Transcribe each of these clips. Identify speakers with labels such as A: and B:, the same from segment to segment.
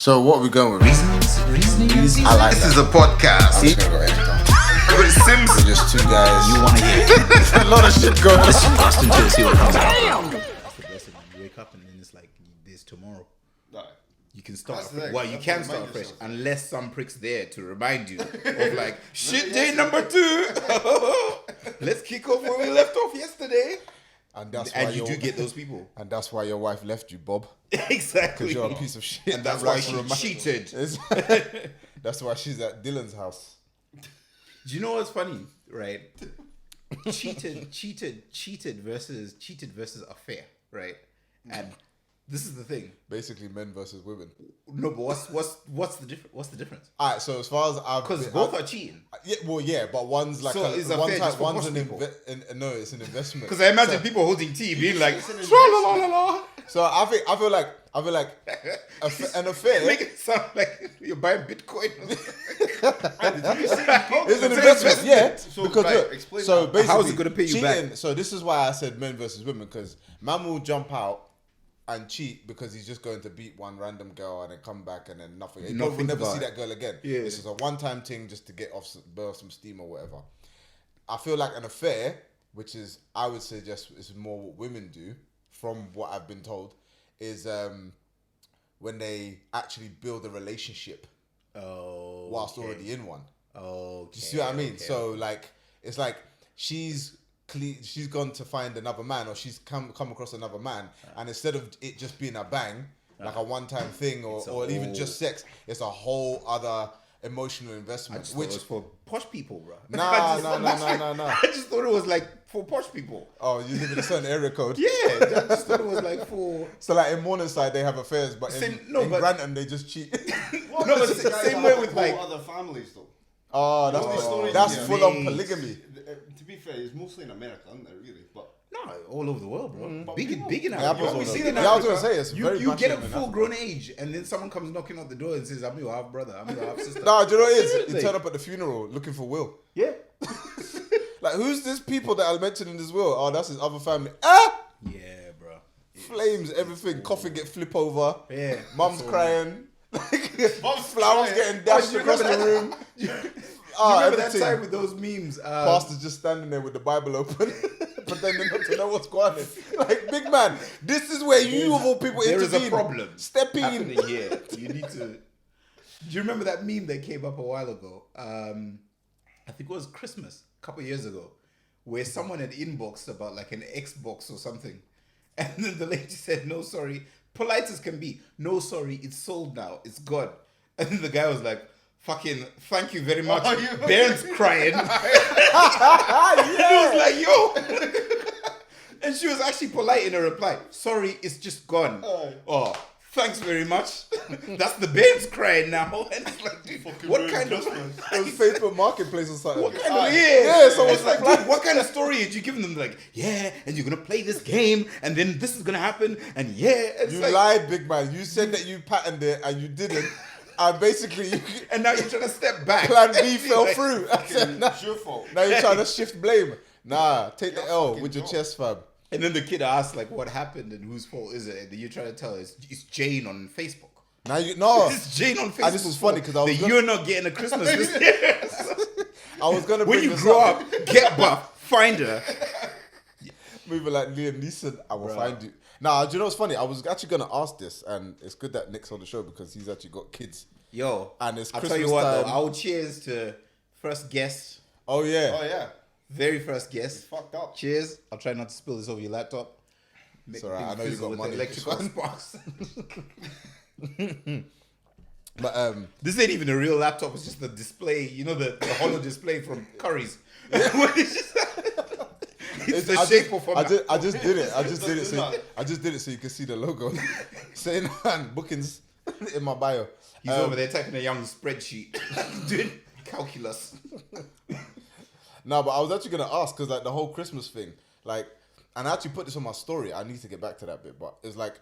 A: So what are we going with?
B: Rzning?
A: I like
C: This
A: that.
C: is a podcast.
A: I'm just gonna go anytime.
C: With Sims.
A: We're just two guys.
B: You want to hear
A: a lot of shit going on.
B: listen to it, see what comes out.
D: Listen, you wake up and then it's like there's tomorrow.
C: No.
D: You can start.
C: That's the thing.
D: Well, you
C: That's
D: can
C: what
D: start
C: remind
D: fresh
C: yourself.
D: unless some prick's there to remind you of like shit day number 2. Let's kick off where we left off yesterday.
A: And that's why
D: And you do get those people.
A: And that's why your wife left you, Bob.
D: Exactly.
A: Because you're a piece of shit.
D: And that's
A: that
D: why
A: likes
D: she
A: to remind-
D: cheated.
A: It's- that's why she's at Dylan's house.
D: Do you know what's funny, right? cheated versus affair, right? And this is the thing.
A: Basically, men versus women.
D: No, but what's the difference? What's the difference?
A: All right. So as far as I've,
D: Because both are cheating.
A: yeah, well, yeah, but one's like
D: So is affair just for
A: one's
D: posh
A: an
D: people?
A: no, it's an investment.
D: Because I imagine people holding tea being like,
A: Tra-la-la-la-la. So I feel like an affair
D: make it sound like you're buying Bitcoin.
A: is an investment. Yeah,
C: So,
A: because
C: right,
A: look,
C: explain
A: so
C: that.
A: basically,
D: How is it gonna pay you back?
A: cheating. So this is why I said men versus women, because man will jump out and cheat because he's just going to beat one random girl and then come back and then nothing. He
D: Not
A: will
D: think
A: never
D: about
A: see
D: it.
A: that girl again.
D: Yeah.
A: This is a one-time thing just to get burn some steam or whatever. I feel like an affair, which is I would suggest is more what women do, from what I've been told, is when they actually build a relationship
D: Oh,
A: whilst already in one.
D: Oh,
A: Do you see what I mean? So like, it's like she's gone to find another man, or she's come across another man, and instead of it just being a bang, like a one-time thing, or even just sex, it's a whole other emotional investment.
D: which is for posh people, bro.
A: No.
D: I just thought it was like for posh people.
A: Oh, you live in a certain area code.
D: Yeah, I just thought it was like for.
A: So like in Morningside they have affairs, but in
D: but-
A: Grantham they just cheat.
C: Well,
D: No, but
C: this
D: it's the
C: guy
D: same
C: got
D: way
C: a
D: with,
C: whole
D: like-
C: other families though.
A: Oh,
C: these stories
A: that's
C: in
A: full on
D: Maine.
A: polygamy.
C: To be fair, it's mostly in America, isn't it? Really, but
D: No, all over the world, bro.
C: But
D: Big
C: people-
D: in
A: Yeah,
D: Africa.
A: I was
D: We see it in
A: gonna- yeah, I was
D: Africa.
A: gonna say, it's very
D: you
A: much
D: get a
A: in Africa.
D: full grown age, and then someone comes knocking at the door and says, "I'm your half brother. I'm your half sister."
A: Nah, do you know what it is? You
D: Seriously.
A: turn up at the funeral looking for Will.
D: Yeah.
A: Like, who's this people that I mentioned in this will? Oh, that's his other family. Ah!
D: Yeah, bro.
A: Flames, everything. Coffee get flip over.
D: Yeah.
A: Mum's
D: It's all
A: crying.
C: Mom's
A: Flowers
C: crying.
A: getting dashed
D: you
A: across the
D: remember
A: room.
D: You
A: Ah,
D: remember that
A: everything.
D: time with those memes?
A: Pastor's just standing there with the Bible open, pretending not to know what's going on. Like, big man, this is where you of all people
D: there is
A: intervene.
D: a problem
A: Step in.
D: happening here. You need to. Do you remember that meme that came up a while ago? I think it was Christmas, a couple of years ago, where someone had inboxed about like an Xbox or something, and then the lady said, "No, sorry, polite as can be. No, sorry, it's sold now. It's gone." And then the guy was like, "Fucking, thank you very much." Baron's crying. And it was like, yo. And she was actually polite in her reply. "Sorry, it's just gone." Oh, thanks very much. That's the Baron's crying now. And it's like, dude, what kind of...
A: It was Facebook Marketplace or something.
D: What kind of... Yeah,
A: so
D: it's like, dude, what kind of story did you give them? Like, yeah, and you're going to play this game, and then this is going to happen, and yeah. It's
A: You
D: like,
A: lied, big man. You said that you patterned it and you didn't. And basically,
D: and now you're trying to step back.
A: plan B fell
D: Like,
A: through. I said, nah.
C: It's your fault.
A: Now you're trying to shift blame. Nah, take the
C: You're
A: L
C: fucking
A: with your
C: dumb.
A: chest, fam.
D: And then the kid asks, like, what happened and whose fault is it? And then you're trying to tell her it's Jane on Facebook.
A: Now you no.
D: It's Jane on Facebook.
A: And this is funny 'cause I was
D: that
A: gonna-
D: you're not getting a Christmas this year.
A: I was gonna
D: When
A: bring
D: you
A: this
D: grow up, get buff, find her.
A: moving like Liam Neeson, I will find you. Nah, do you know what's funny? I was actually gonna ask this, and it's good that Nick's on the show because he's actually got kids.
D: Yo,
A: And it's
D: I'll tell
A: Christmas
D: you what
A: time.
D: though, I'll cheers to first guest,
A: Oh yeah.
C: Oh yeah,
D: very first guest.
C: fucked up.
D: Cheers. I'll try not to spill this over your laptop.
A: It's alright, I know you
D: Fizzle
A: got
D: with
A: money.
D: electrical sparks.
A: But
D: This ain't even a real laptop. It's just the display. You know the hollow display from Curry's. it's the
A: I
D: shape
A: just,
D: of
A: I just did it. I just did it. I just did it so you can see the logo. Saying bookings in my bio.
D: He's over there typing a young spreadsheet, doing calculus.
A: No, but I was actually gonna ask because like the whole Christmas thing, like, and I actually put this on my story. I need to get back to that bit, but it's like,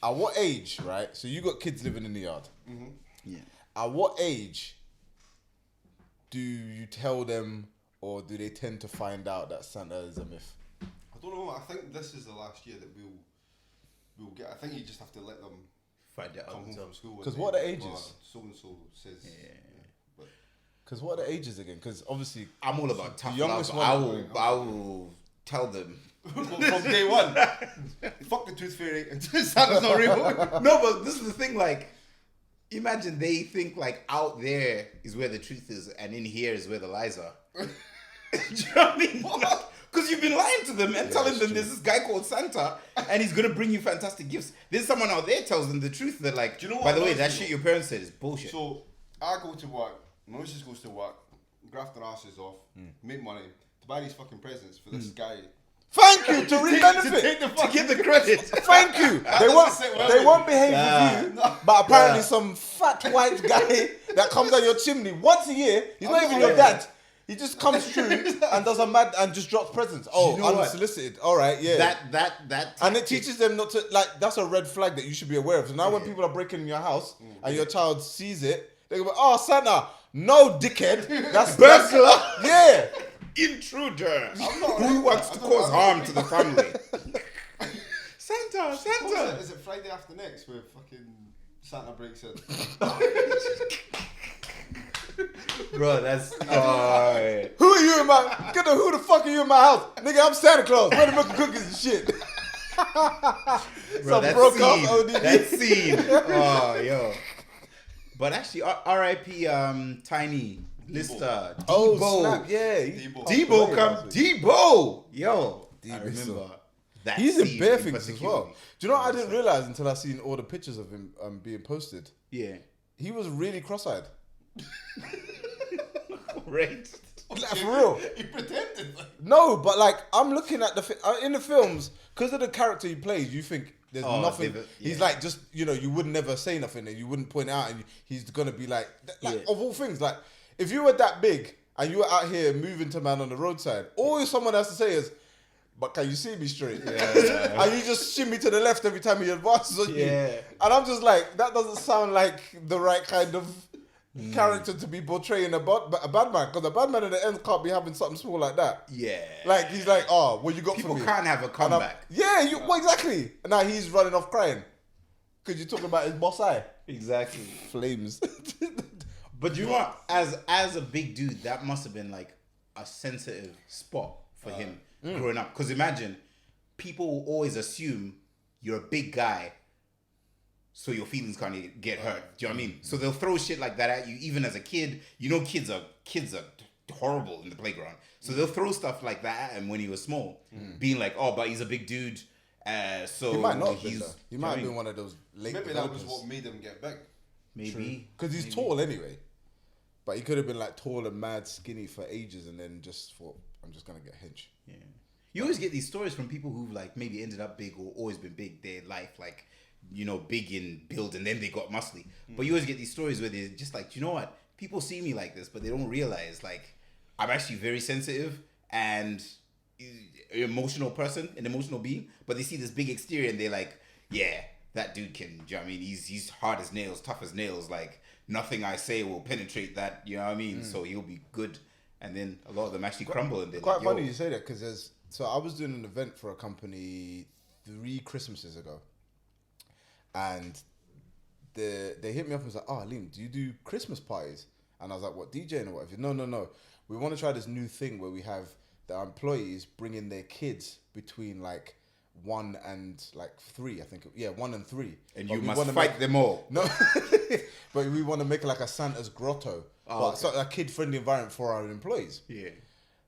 A: at what age, right? So you got kids living in the yard.
D: Yeah.
A: At what age do you tell them, or do they tend to find out that Santa is a myth?
C: I don't know. I think this is the last year that we'll get. I think you just have to let them
D: Find that out
C: come home
D: themselves.
C: from school.
A: Because
C: one
A: what are
C: day,
A: the ages?
C: So and so says. But
A: Because what are the ages again? Because obviously,
D: I'm all about tough
A: youngest
D: love.
A: one-
D: I will tell them.
C: from day one, fuck the tooth fairy. Santa's not real.
D: No, but this is the thing. Like, imagine they think like out there is where the truth is, and in here is where the lies are. Do you know what I mean? Because you've been lying to them and telling them there's this guy called Santa, and he's gonna bring you fantastic gifts. There's someone out there tells them the truth. That like,
C: Do you know
D: by
C: what
D: the way,
C: annoys
D: that
C: me,
D: shit
C: though?
D: your parents said is bullshit.
C: So I go to work. My missus goes to work, graft their asses off, make money to buy these fucking presents for this guy.
A: thank you to reap benefit.
C: Take the
D: to
C: fucking
D: get the credit.
A: Thank you. They won't behave with you, but apparently some fat white guy that comes down your chimney once a year. He's not even your dad. He just comes through and does a mad and just drops presents. Oh,
D: know what?
A: unsolicited. All right, yeah.
D: That
A: And it teaches them not to, like, that's a red flag that you should be aware of. So now when people are breaking in your house and your child sees it, they go, oh, Santa. No, dickhead. That's
D: Burglar.
A: Yeah.
D: intruder who wants to cause harm to the family. Santa.
C: Is it Friday after next where fucking Santa breaks in?
D: Bro, that's
A: Who are you in my, who the fuck are you in my house? Nigga, I'm Santa Claus. Where the milk and cookies and shit.
D: bro, that
A: broke
D: scene.
A: off ODD.
D: That scene. Oh, yo. But actually, R.I.P. Tiny Lister.
A: Oh,
D: Debo.
A: snap. Yeah.
D: Debo come. Debo. Yo. I
A: Debo.
D: remember that.
A: He's in
D: scene
A: bare
D: in
A: things as
D: particular.
A: well. Do you know what I didn't realize until I seen all the pictures of him being posted?
D: Yeah.
A: He was really cross-eyed.
D: Right.
A: Like, for real.
C: He pretended.
A: No, but like I'm looking at in the films because of the character he plays. You think there's nothing. He's like just you would never say nothing and you wouldn't point out and he's gonna be like of all things. Like if you were that big and you were out here moving to man on the roadside, all someone has to say is, "But can you see me straight?" Yeah. And you just shimmy to the left every time he advances on you. And I'm just like, that doesn't sound like the right kind of character to be portraying a bad man, because a bad man at the end can't be having something small like that.
D: Yeah.
A: Like he's like, oh, what you got
D: People
A: for me?
D: can't have a comeback.
A: Well, exactly. And now he's running off crying because you're talking about his boss eye.
D: Exactly.
A: Flames.
D: But you know what? As a big dude, that must have been like a sensitive spot for him growing up. Because imagine, people will always assume you're a big guy, so your feelings can't get hurt. Do you know what I mean? So they'll throw shit like that at you, even as a kid. You know, kids are horrible in the playground. So they'll throw stuff like that at him when he was small, being like, "Oh, but he's a big dude." So
A: He might not have been,
D: he's.
A: though. He might have been one of those late
C: Maybe that
A: developers.
C: was what made him get big.
D: Maybe
A: Because he's tall anyway. But he could have been like tall and mad skinny for ages and then just thought, I'm just going to get hench.
D: Yeah. You always get these stories from people who've like maybe ended up big or always been big their life, like, big in build and then they got muscly. But you always get these stories where they're just like, you know what? People see me like this, but they don't realize like I'm actually very sensitive and an emotional person, an emotional being. But they see this big exterior and they're like, yeah, that dude can, do you know what I mean? He's hard as nails, tough as nails. Like nothing I say will penetrate that, you know what I mean? So he'll be good. And then a lot of them actually crumble and they're
A: Quite
D: like,
A: funny
D: yo.
A: you say that because so I was doing an event for a company 3 Christmases ago, and they hit me up and was like, "Oh, Liam, do you do Christmas parties?" And I was like, "What, DJing or whatever?" No. We want to try this new thing where we have the employees bring in their kids between like 1 and like 3, I think. 1 and 3.
D: And
A: But
D: you
A: we
D: must
A: wanna
D: fight them all.
A: No, but we want to make like a Santa's grotto, but so a kid-friendly environment for our employees.
D: Yeah.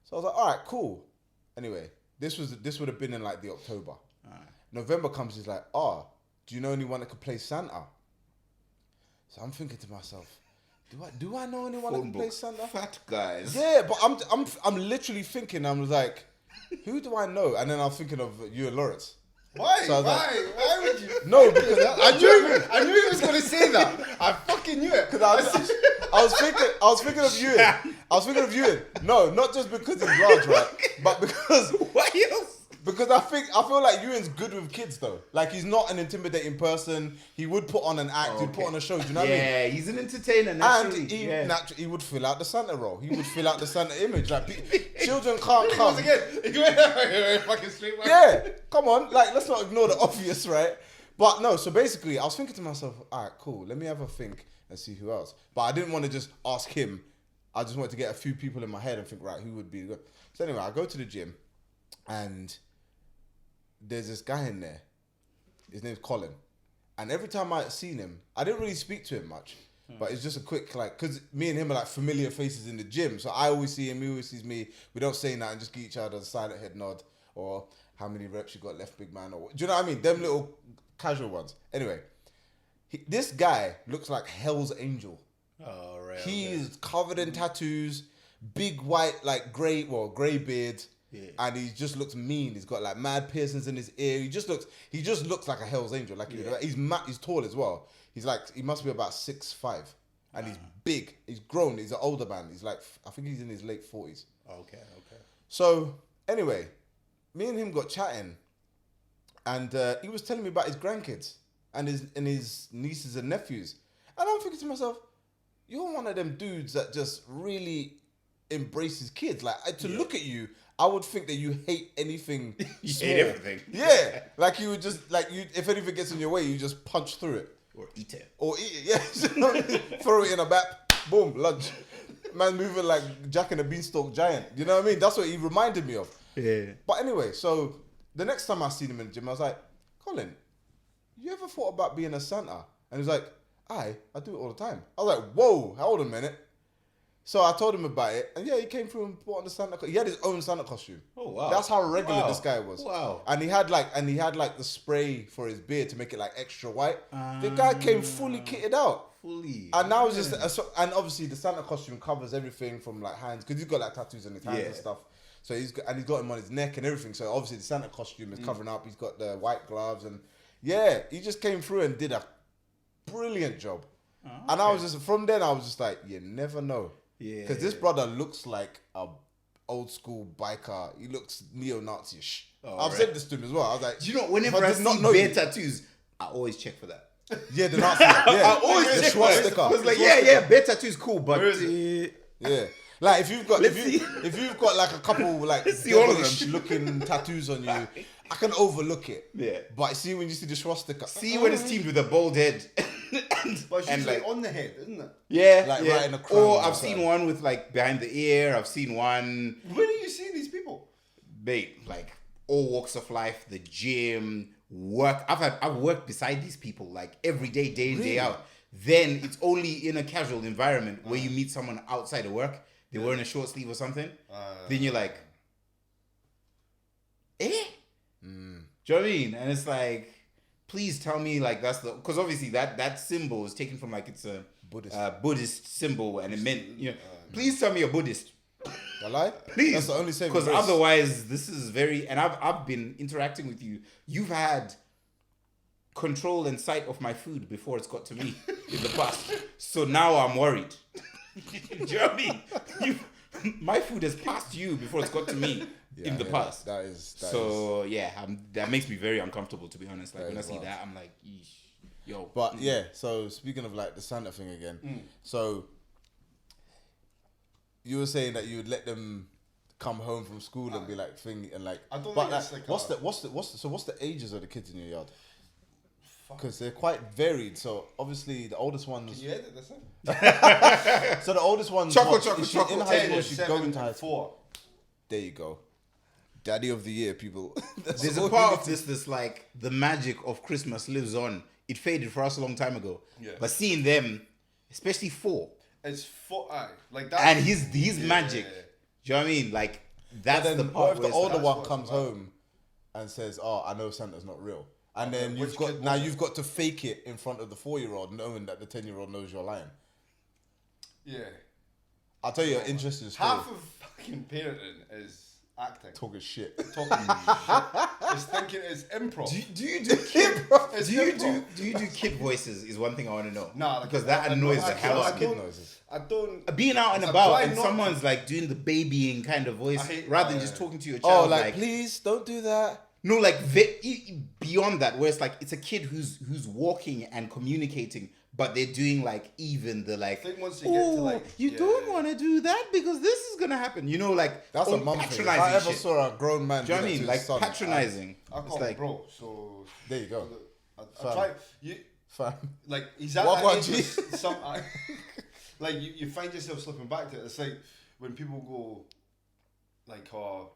A: So I was like, all right, cool. Anyway, this would have been in like the October. November comes, he's like, do you know anyone that could play Santa? So I'm thinking to myself, do I know anyone that can play Santa?
D: Fat guys.
A: Yeah, but I'm literally thinking, I was like, who do I know? And then I'm thinking of you and Lawrence.
C: Why?
A: So I was like,
C: Why would you?
A: No, because
C: I knew he was going to say that. I fucking knew it.
A: Because I was thinking of Ewan. I was thinking of Ewan. No, not just because he's large, right? But because
D: Why else?
A: Because I feel like Ewan's good with kids though. Like he's not an intimidating person. He would put on an act. He'd put on a show. Do you know what I mean?
D: Yeah, he's an entertainer
A: And
D: naturally.
A: he would fill out the Santa role. He would fill out the Santa image. Like children can't come.
C: Once again, he went fucking straight back.
A: Yeah, come on. Like let's not ignore the obvious, right? But no, so basically, I was thinking to myself, all right, cool. Let me have a think and see who else. But I didn't want to just ask him. I just wanted to get a few people in my head and think, right, who would be good. So anyway, I go to the gym, and there's this guy in there. His name's Colin. And every time I seen him, I didn't really speak to him much. But it's just a quick, like, because me and him are like familiar faces in the gym. So I always see him, he always sees me. We don't say nothing, just give each other a silent head nod. Or how many reps you got left, big man. Or do you know what I mean? Them little casual ones. Anyway, this guy looks like Hell's Angel.
D: Oh, right.
A: He is covered in tattoos, big white, like grey beard. Yeah. And he just looks mean. He's got like mad piercings in his ear. He just looks like a Hell's Angel. Like he's tall as well. He must be about 6'5", and he's big. He's grown. He's an older man. He's like, I think he's in his late 40s.
D: Okay.
A: So anyway, me and him got chatting, and he was telling me about his grandkids and his nieces and nephews, and I'm thinking to myself, you're one of them dudes that just really embraces kids. Like look at you, I would think that you hate anything.
D: You
A: small.
D: hate everything.
A: Yeah, like you would just if anything gets in your way, you just punch through it.
D: Or eat it.
A: Yeah. Throw it in a bat, boom, lunch. Man moving like Jack and the Beanstalk giant. You know what I mean? That's what he reminded me of.
D: Yeah.
A: But anyway, so the next time I seen him in the gym, I was like, Colin, you ever thought about being a Santa? And he was like, I do it all the time. I was like, whoa, hold on a minute. So I told him about it, and yeah, he came through and put on the Santa. He had his own Santa costume.
D: Oh wow!
A: That's how regular this guy was.
D: Wow!
A: And he had like the spray for his beard to make it like extra white. The guy came fully kitted out.
D: Fully.
A: And now it's just and obviously the Santa costume covers everything from like hands, because he's got like tattoos on his hands and stuff. So he's got him on his neck and everything. So obviously the Santa costume is covering up. He's got the white gloves, and yeah, he just came through and did a brilliant job. And I was just from then I was just like, you never know. Yeah. Because this brother looks like a old school biker. He looks neo-Nazi-ish. I've said this to him as well. I was like,
D: do you know, whenever I see bare tattoos, I always check for that.
A: Yeah, the Nazi. Yeah.
D: I always
A: the
D: check for it. I was like, bare tattoos cool, but
A: yeah. Like if you've got like a couple like devilish looking tattoos on you, I can overlook it. Yeah. But see when you see the swastika.
D: See when it's teamed with a bald head.
C: But it's usually like on the head, isn't it?
A: Yeah. Like right in the crown.
D: Or I've seen one with like behind the ear. I've seen one.
C: Where are you seeing these people?
D: Mate, like all walks of life, the gym, work. I've worked beside these people like every day, day in, day out. Then it's only in a casual environment where you meet someone outside of work. They were in a short sleeve or something. Then you're like, eh? Do you know what I mean? And it's like, please tell me like that's the, because obviously that symbol is taken from like it's a Buddhist symbol, and it meant, you know, please tell me you're Buddhist.
A: I lie?
D: Please.
A: That's the only saving
D: Because
A: grace.
D: otherwise this is very, and I've been interacting with you. You've had control and sight of my food before it's got to me in the past. So now I'm worried. Do you know what I mean? My food has passed you before it's got to me in the past.
A: That is.
D: That makes me very uncomfortable, to be honest. Like when I see that, I'm like, eesh, yo.
A: But yeah, so speaking of like the Santa thing again, so you were saying that you would let them come home from school and be like thing and like. I don't. But like, what's the ages of the kids in your yard? Because they're quite varied. So obviously the oldest ones.
C: Can you edit this in?
A: So the oldest one's
D: chocolate.
A: in high school. She's
C: 7,
A: going to high school.
C: 4.
A: There you go. Daddy of the year, people.
D: There's a part of this like the magic of Christmas lives on. It faded for us a long time ago. Yeah. But seeing them, especially 4.
C: It's 4. Like that.
D: And his magic. Do you know what I mean? Like that's the part.
A: What if the older one comes home and says, "Oh, I know Santa's not real." And then you've got to fake it in front of the 4-year-old, knowing that the 10-year-old knows you're lying.
C: Yeah.
A: I'll tell you an interesting story.
C: Half of fucking parenting is acting.
A: Talking shit.
C: It's thinking it's improv.
D: Do you do kid? Do you do kid voices? Is one thing I want to know.
C: No,
D: because that annoys the hell out of kid noises.
C: I don't.
D: Being out and about and someone's like doing the babying kind of voice rather than just talking to your child.
A: Oh, like please don't do that.
D: No, like beyond that, where it's like it's a kid who's walking and communicating, but they're doing like even the like.
C: I think once you get to like,
D: you don't want to do that because this is gonna happen. You know, like
A: that's a mum thing. If I ever saw a grown man,
D: do you know what I mean? Like patronizing.
C: I call him bro. So
A: there you go.
C: I try. You
A: Fam.
C: like he's at
A: What
C: that
A: about
C: age
A: G?
C: where some like you find yourself slipping back to it. It's like when people go like Joe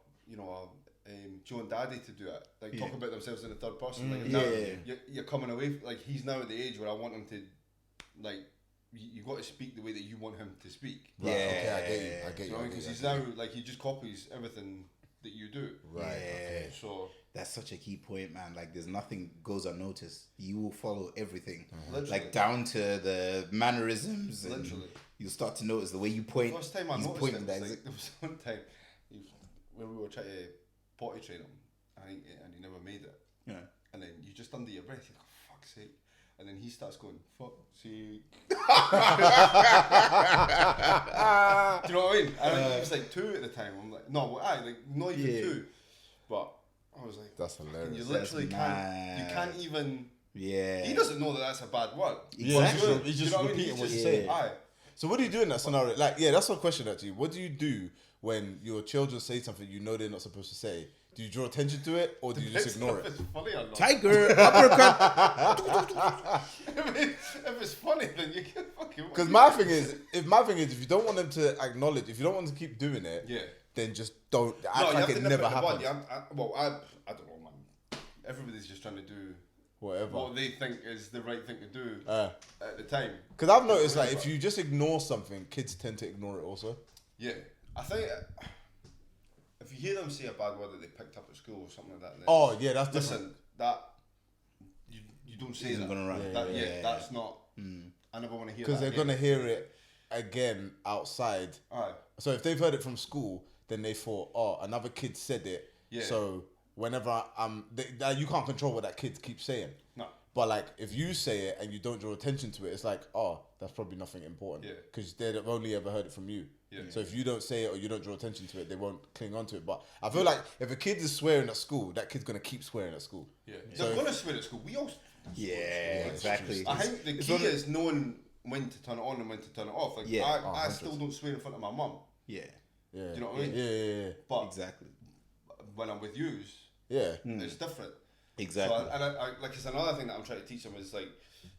C: and Daddy to do it, like talk about themselves in the third person. Like now you're coming away like he's now at the age where I want him to like you got to speak the way that you want him to speak.
A: Right, okay, I get you.
C: Because he's now like he just copies everything that you do.
A: Right. Okay.
C: So
D: that's such a key point, man. Like, there's nothing goes unnoticed. You will follow everything,
C: Literally.
D: like down to the mannerisms. And
C: Literally.
D: you'll start to notice the way you point.
C: The first time I
D: he's
C: noticed
D: pointing
C: it,
D: that
C: was like, there was one time when we were trying to potty train him, and he never made it.
D: Yeah.
C: And then you just under your breath, you're like, oh, fuck's sake. And then he starts going, fuck's sake. Do you know what I mean? And he was like 2 at the time. I'm like, no, like not even 2. But I was like,
A: that's hilarious.
C: you literally you can't even.
D: Yeah.
C: He doesn't know that that's a bad word.
A: Exactly. He's
C: Do you
A: just
C: know what I mean?
A: repeating what
C: He's
A: you're
C: just
A: saying.
C: aye.
A: So what do you do in that scenario? Like, yeah, that's a question actually. What do you do when your children say something you know they're not supposed to say? Do you draw attention to it, or do you just ignore it?
C: If it's funny or not.
D: Tiger uppercut.
C: If it's funny, then you can fucking.
A: Because my thing is, if you don't want them to acknowledge, if you don't want them to keep doing it, then just don't act like it never happened.
C: I don't know, man. Everybody's just trying to do
A: Whatever.
C: what they think is the right thing to do at the time.
A: Because I've noticed, like, if you just ignore something, kids tend to ignore it also.
C: Yeah, I think if you hear them say a bad word that they picked up at school or something like that, then
A: Oh yeah, that's different.
C: listen, that you don't say that.
D: Gonna run.
C: That's not. I never want to hear that
A: Because they're
C: again.
A: gonna hear it again outside.
C: Aye.
A: So if they've heard it from school, then they thought, oh, another kid said it.
C: Yeah.
A: So whenever you can't control what that kid keeps saying.
C: No.
A: But like, if you say it and you don't draw attention to it, it's like, oh, that's probably nothing important.
C: Yeah.
A: Because they've only ever heard it from you.
C: Yeah.
A: So if you don't say it or you don't draw attention to it, they won't cling on to it. But I feel like if a kid is swearing at school, that kid's gonna keep swearing at school.
C: Yeah.
A: So
C: They're gonna swear at school. We all.
D: Yeah, exactly.
C: I think the key is knowing when to turn it on and when to turn it off. Like I still don't swear in front of my mum.
D: Yeah.
A: Yeah.
C: Do you know what I mean?
A: Yeah.
C: But
D: Exactly.
C: when I'm with yous,
A: Yeah.
C: it's different.
D: Exactly.
C: So I like it's another thing that I'm trying to teach them is like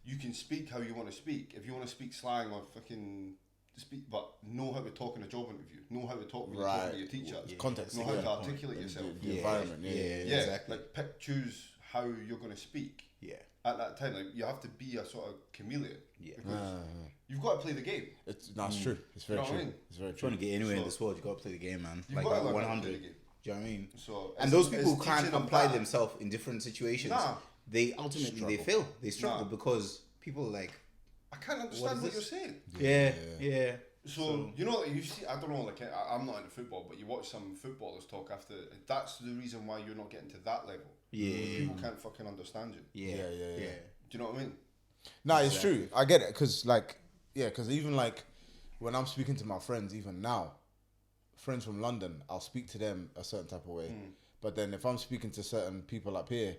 C: you can speak how you want to speak. If you want to speak slang or fucking speak, but know how to talk in a job interview. Know how to talk when you're talking to your teacher.
A: Context.
C: Know how to articulate yourself.
A: The environment. Yeah.
D: Exactly.
C: Like choose how you're going to speak.
D: Yeah.
C: At that time, like you have to be a sort of chameleon.
D: Yeah.
C: Because you've got to play the game.
A: That's true. It's very
C: You know what I
A: true.
C: mean?
A: It's very
D: Trying
A: true.
D: to get anywhere in
C: So-
D: this world, you gotta play the game, man.
C: You've
D: Like
C: got to
D: that
C: learn how to
D: 100.
C: play
D: Do
C: the game.
D: you know what I mean?
C: So
D: And
C: it's-
D: those people
C: it's
D: can't
C: teaching them
D: apply
C: that.
D: themselves in different situations.
C: Nah.
D: They ultimately they fail. They struggle because people are like,
C: I can't understand what you're
D: this?
C: saying.
D: yeah.
C: So you know, like you see, I don't know, like I'm not into football, but you watch some footballers talk after. That's the reason why you're not getting to that level.
D: Yeah.
C: People can't fucking understand you.
D: Yeah.
C: Do you know what I mean?
A: No, it's true. I get it. Because even like when I'm speaking to my friends, even now, friends from London, I'll speak to them a certain type of way. But then if I'm speaking to certain people up here,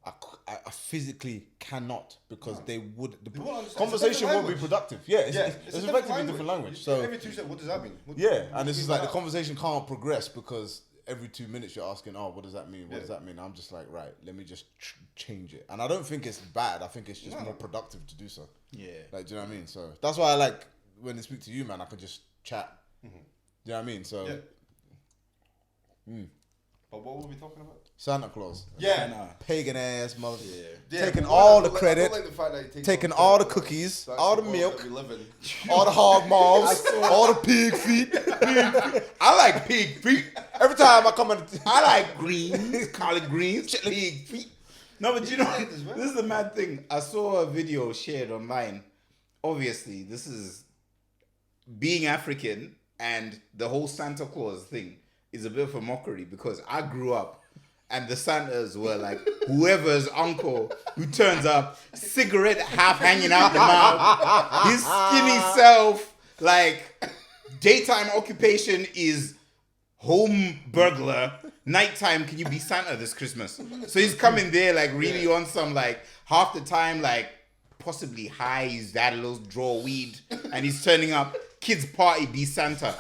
A: I physically cannot because they would. The
C: They won't understand.
A: conversation
C: It's a different
A: won't be
C: language.
A: productive. Yeah, it's
C: a
A: effectively a different language. So
C: every 2 seconds, what does that mean? What
A: and it's
C: do
A: just
C: you
A: like
C: mean
A: the
C: by
A: conversation can't progress because every 2 minutes you're asking, oh, what does that mean? What
C: Yeah.
A: does that mean? I'm just like, right, let me just change it. And I don't think it's bad. I think it's just more productive to do so.
D: Yeah.
A: Like, do you know what I mean? So that's why I like when I speak to you, man. I can just chat. Do you know what I mean? So
C: that? Yeah. But what were we talking about?
A: Santa Claus,
C: Yeah.
A: pagan ass mother,
C: Yeah,
A: taking
C: but
A: all
C: I
A: the
C: don't
A: credit,
C: like the fact that he takes
A: taking
C: all
A: all the
C: credit.
A: cookies,
C: That's
A: all the
C: world
A: milk,
C: that we live in.
A: all the hog maws, all the pig feet.
D: I like pig feet.
A: Every time I come in,
D: I like greens, collard greens, pig feet. No, but you know,
C: as well.
D: this is the mad thing. I saw a video shared online. Obviously, this is being African and the whole Santa Claus thing is a bit of a mockery because I grew up and the Santas were like whoever's uncle who turns up, cigarette half hanging out the mouth, his skinny self, like daytime occupation is home burglar. Nighttime, can you be Santa this Christmas? So he's coming there like really on some like half the time like possibly high. He's had a little draw weed and he's turning up. Kids party, be Santa.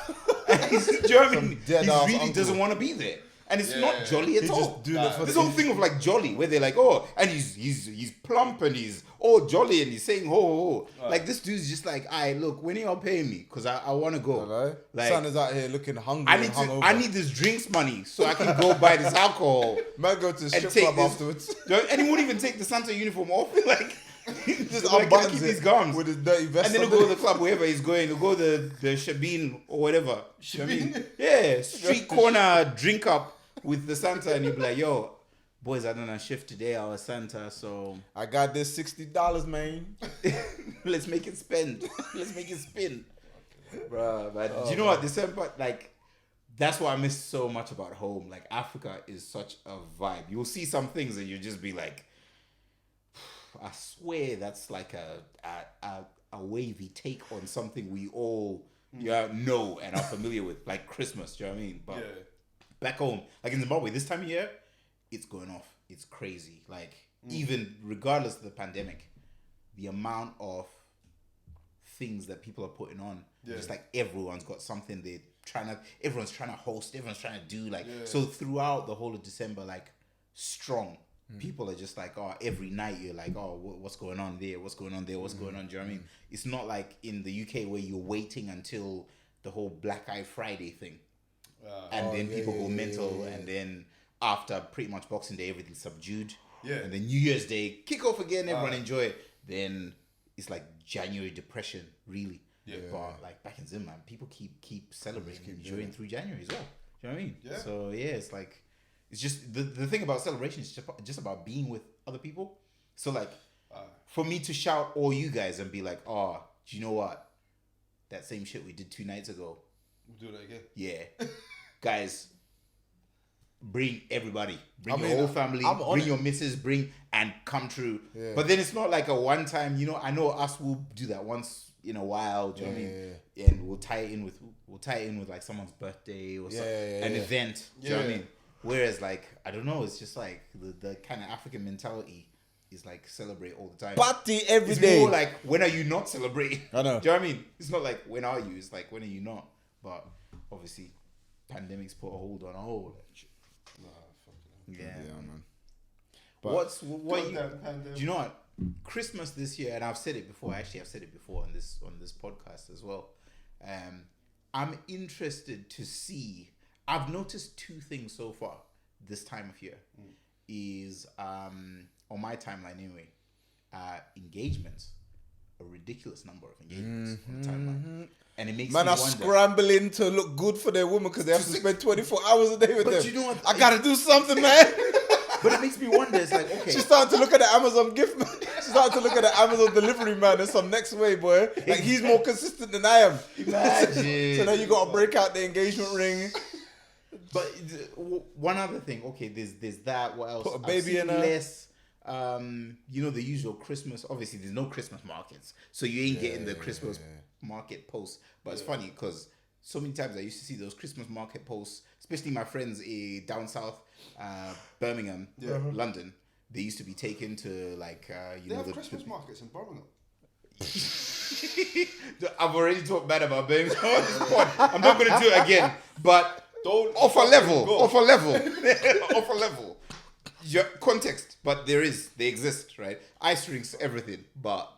D: And he's German. He
A: dead-ass
D: really
A: uncle.
D: doesn't want to be there. and it's not jolly at
A: He
D: all.
A: just doing it for
D: This
A: the-
D: whole thing of like jolly, where they're like, oh, and he's plump and he's all jolly and he's saying ho ho. Like this dude's just like, alright, look, when are y'all paying me? Because I want to go.
A: Hello?
D: Like,
A: Son is out here looking hungry and hungover.
D: I need this drinks money so I can go buy this alcohol.
A: Man go to the strip
D: take
A: club
D: this-
A: afterwards.
D: And he won't even take the Santa uniform off. Like,
A: Just
D: like, can I
A: unbuttons
D: keep
A: it
D: these gums?
A: with his dirty vest
D: And then
A: on
D: he'll go
A: there.
D: to the club wherever he's going. He'll go to the Shabin or whatever. You know what I mean? Yeah, street corner drink up with the Santa, and he'll be like, yo, boys, I done a shift today. I was Santa, so
A: I got this $60, man.
D: let's make it spend. Let's make it spin. Bruh, but do you know what? December, like, that's what I miss so much about home. Like, Africa is such a vibe. You'll see some things and you'll just be like, I swear that's like a wavy take on something we all know and are familiar with, like Christmas. Do you know what I mean? But back home, like in Zimbabwe, this time of year, it's going off. It's crazy. Like even regardless of the pandemic, the amount of things that people are putting on, just like everyone's got something everyone's trying to host, everyone's trying to do like so throughout the whole of December, like strong. People are just like, oh, every night you're like, oh, what's going on there? What's going on there? What's going on? Do you know what I mean? It's not like in the UK where you're waiting until the whole Black Eye Friday thing. And then people go mental. And then after pretty much Boxing Day, everything's subdued.
C: Yeah.
D: And then New Year's Day, kick off again, everyone enjoy it. Then it's like January depression, really. Yeah. But like back in Zim, man, people keep celebrating and enjoying through January as well. Do you know what I mean? Yeah. So yeah, it's like, it's just the thing about celebration is just about being with other people. So like, for me to shout all you guys and be like, oh, do you know what? That same shit we did 2 nights ago.
C: We'll do that again.
D: Yeah. Guys, bring everybody. Bring your
A: mean,
D: whole family.
A: I'm on
D: Bring
A: it.
D: your missus. Bring and come true.
A: Yeah.
D: But then it's not like a one time, I know us will do that once in a while. Do you know what I mean?
A: Yeah.
D: And we'll tie it in with like someone's birthday or something. An event. Do you know what I mean? Whereas, like, I don't know, it's just like the kind of African mentality is like celebrate all the time.
A: Party every
D: It's
A: day.
D: more like, when are you not celebrating?
A: I know.
D: Do you know what I mean? It's not like, when are you? It's like, when are you not? But obviously, pandemics put a hold on a whole. Yeah,
A: man.
D: But what you,
C: Goddamn pandemic.
D: do you know what? Christmas this year, and I've said it before. Actually, I've said it before on this podcast as well. I'm interested to see. I've noticed 2 things so far this time of year. Is on my timeline anyway, engagements, a ridiculous number of engagements on the timeline, and it makes
A: Man
D: me
A: are
D: wonder.
A: scrambling to look good for their woman because they have to spend 24 hours a day with
D: But
A: them.
D: you know what?
A: I gotta do something, man.
D: But it makes me wonder. It's like, okay,
A: She's starting to look at the Amazon gift man. She's starting to look at the Amazon delivery man. There's some next way, boy. Like he's more consistent than I am.
D: imagine.
A: So now you got to break out the engagement ring.
D: But one other thing, okay, there's that. What else?
A: Put a
D: I've
A: baby
D: seen
A: in her.
D: less. The usual Christmas. Obviously, there's no Christmas markets, so you ain't getting the Christmas market posts. But it's funny because so many times I used to see those Christmas market posts, especially my friends down south, Birmingham, London. They used to be taken to like
C: They have Christmas markets in Birmingham.
D: I've already talked bad about Birmingham on this pod. I'm not going to do it again, but
C: Don't
D: off a
C: fucking
D: level,
C: go.
D: off a level, off a level. Your context, but they exist, right? Ice rinks, everything, but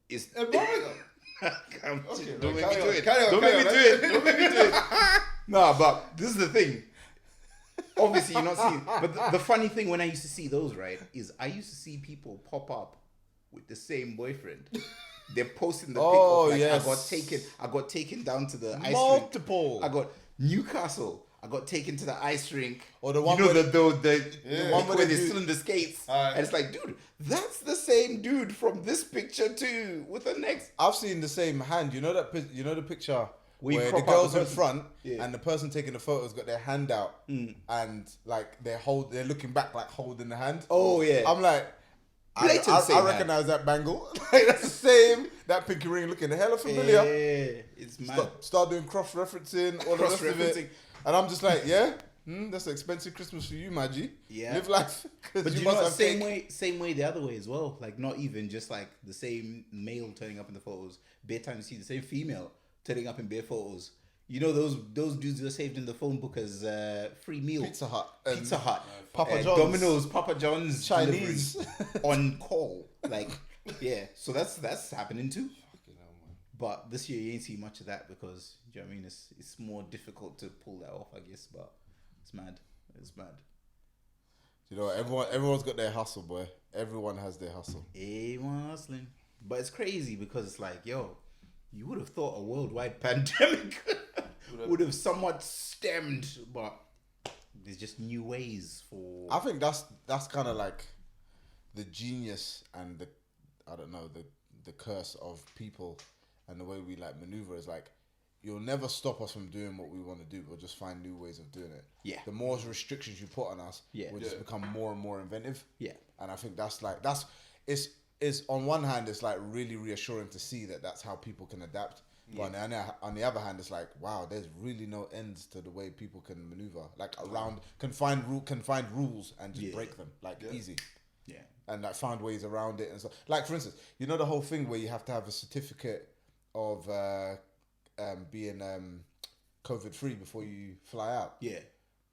D: it's.
C: In Birmingham.
D: Don't make me
C: carry
D: do
C: on,
D: it.
C: carry on,
D: Don't
C: carry
D: make me
C: on,
D: do it. Don't make me do it. No, but this is the thing. Obviously, you're not seeing. But the funny thing when I used to see those, right, is I used to see people pop up with the same boyfriend. They're posting the pic of like,
A: yes.
D: I got taken down to the ice rink.
A: Multiple.
D: I got Newcastle. I got taken to the ice rink.
A: Or the one
D: you know,
A: where
D: the one
A: where
D: where
A: they
D: they're
A: do-
D: still in the skates.
C: Aye.
D: And it's like, dude, that's the same dude from this picture too, with the next.
A: I've seen the same hand. You know that? You know the picture
D: Where you
A: where the
D: crop out
A: girl's
D: the
A: in
D: person?
A: front
D: Yeah.
A: and the person taking the photo's got their hand out and like they're looking back like holding the hand.
D: Oh yeah.
A: I'm like,
D: Blatant
A: I
D: same hand.
A: recognize that bangle. Like, that's the same. That pinky ring looking hella familiar.
D: Yeah, it's mad.
A: Start doing cross referencing, all the rest of
D: Cross-referencing.
A: it. And I'm just like, yeah, that's an expensive Christmas for you, Maggie.
D: Yeah.
A: Live life. 'cause
D: But you
A: must
D: know,
A: have cake.
D: same way the other way as well. Like not even just like the same male turning up in the photos. Bare time you see the same female turning up in bare photos. You know those dudes were saved in the phone book as free meal.
A: Pizza Hut,
D: Papa John's, Domino's, Papa John's,
A: Chinese
D: on call. Like, yeah. So that's happening too. But this year you ain't see much of that because do you know what I mean? It's more difficult to pull that off, I guess. But it's mad. It's mad.
A: You know, everyone's got their hustle, boy. Everyone has their hustle.
D: Everyone hustling. But it's crazy because it's like, yo, you would have thought a worldwide pandemic would have somewhat stemmed, but there's just new ways for.
A: I think that's kind of like the genius and the curse of people and the way we like maneuver is like, you'll never stop us from doing what we want to do. We'll just find new ways of doing it.
D: Yeah.
A: The more restrictions you put on us, we'll just become more and more inventive.
D: Yeah.
A: And I think it's on one hand, it's like really reassuring to see that that's how people can adapt. But on the other hand, it's like, wow, there's really no ends to the way people can maneuver. Like around, can find rules and just break them like easy.
D: Yeah.
A: And like find ways around it and stuff. Like for instance, you know the whole thing where you have to have a certificate of being COVID free before you fly out.
D: Yeah.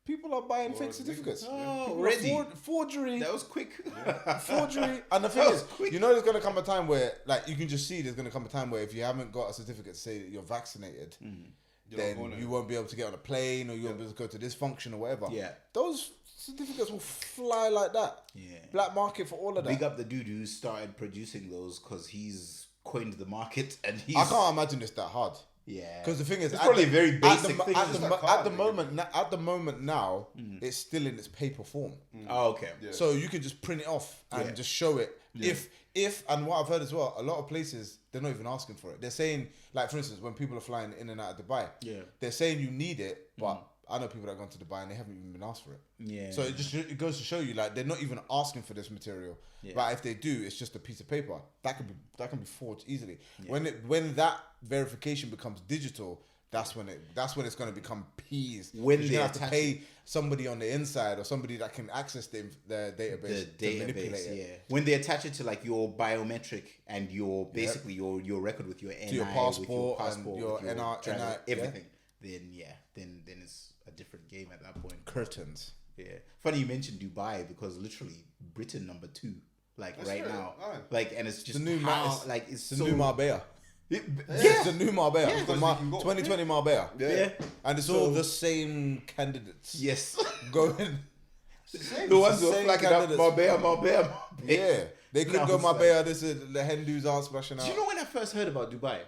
A: People are buying fake certificates.
D: Oh,
A: People
D: already?
A: are forgery.
D: That was quick.
A: Forgery. And the thing
D: That
A: is,
D: was quick.
A: you know there's going to come a time where, like, you can just see there's going to come a time where if you haven't got a certificate to say that you're vaccinated, then you won't be able to get on a plane or you won't be able to go to this function or whatever.
D: Yeah.
A: Those certificates will fly like that.
D: Yeah.
A: Black market for all of that.
D: Big up the dude who started producing those because he's coined the market and he's.
A: I can't imagine it's that hard.
D: Yeah.
A: Because the thing is,
D: it's probably a very basic thing.
A: At the moment now, it's still in its paper form.
D: Oh, okay.
C: Yeah.
A: So you can just print it off and just show it.
D: Yeah.
A: If and what I've heard as well, a lot of places they're not even asking for it. They're saying, like for instance, when people are flying in and out of Dubai, they're saying you need it, but I know people that have gone to Dubai and they haven't even been asked for it.
D: Yeah.
A: So it goes to show you, like, they're not even asking for this material. Yeah. But if they do, it's just a piece of paper that can be forged easily. Yeah. When that verification becomes digital, that's when it's going to become peas. When they have to pay somebody on the inside or somebody that can access the database to manipulate it.
D: Yeah. When they attach it to like your biometric and your basically your record with your NI,
A: to your passport,
D: and your
A: NI,
D: everything, then it's a different game at that point.
A: Curtains.
D: Yeah. Funny you mentioned Dubai because literally Britain number 2, like that's right now, like, and it's just
A: the new
D: it's
A: the new Marbella.
D: It's
A: the new Marbella.
D: Yeah.
A: The 2020 Marbella.
D: Yeah.
A: And it's all the same candidates.
D: Yes.
A: Going.
D: The ones who are flagging up Marbella.
A: Yeah. They could go Marbella. This is the Hindus are splashing out.
D: Do you know when I first heard about Dubai?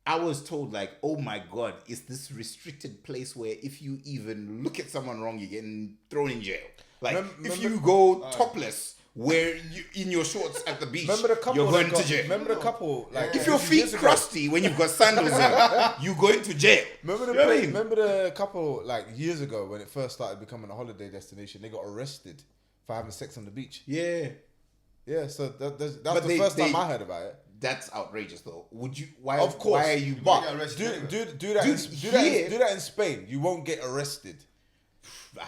D: I was told like, oh my God, it's this restricted place where if you even look at someone wrong, you're getting thrown in jail. Like if you go topless, where you in your shorts at the beach, you're going to jail.
A: Remember the couple, like
D: if your feet crusty when you've got sandals on, you go into jail.
A: Remember the couple like years ago when it first started becoming a holiday destination, they got arrested for having sex on the beach.
D: Yeah.
A: Yeah, so that's the first time I heard about it.
D: That's outrageous, though. Would you? Why?
A: Of course.
D: Why are you?
A: But do that in Spain. You won't get arrested.
D: I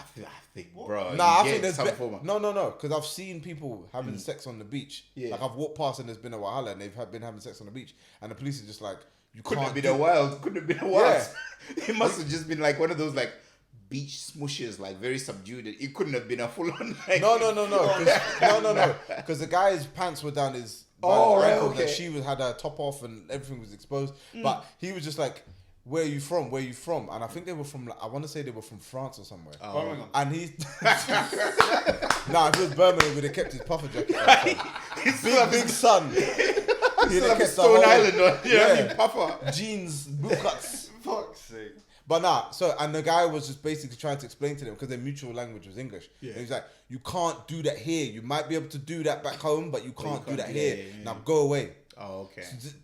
D: think, bro.
A: Nah, I think there's no. Because I've seen people having sex on the beach. Yeah. Like I've walked past and there's been a while and they've been having sex on the beach, and the police are just like, you
D: couldn't
A: can't
D: have been a while. Couldn't have been a while. Yeah. It must have just been like one of those like beach smooshes, like very subdued. It couldn't have been a full on. Like,
A: no. Because the guy's pants were down his. That she had her top off and everything was exposed. But he was just like, where are you from? Where are you from? And I think they were from, I want to say they were from France or somewhere.
C: Birmingham.
A: And he... if it was Birmingham, he would have kept his puffer jacket on. Big sun. He'd have kept
D: Stone Island on. Yeah. Puffer.
A: Jeans, boot cuts.
C: Fuck's sake.
A: But and the guy was just basically trying to explain to them because their mutual language was English. Yeah. And he was like, you can't do that here. You might be able to do that back home, but you can't do that here. Yeah. Now go away.
D: Oh, okay.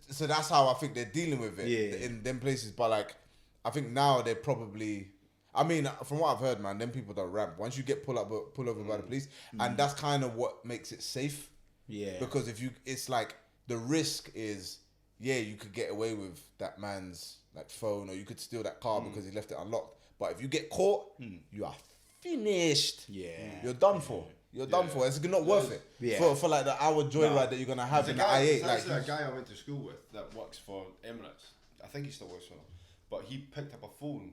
A: So that's how I think they're dealing with it in them places. But like, I think now they're probably, I mean, from what I've heard, man, them people don't ramp. Once you get pulled over by the police, and that's kind of what makes it safe. Yeah. Because it's like the risk is, you could get away with that man's like phone, or you could steal that car because he left it unlocked. But if you get caught, you are finished. Yeah. You're done for. You're done for. It's not worth it. Yeah. For like the hour joyride that you're gonna have in the I-8.
C: There's actually a guy I went to school with that works for Emirates. I think he still works for them. but he picked up a phone.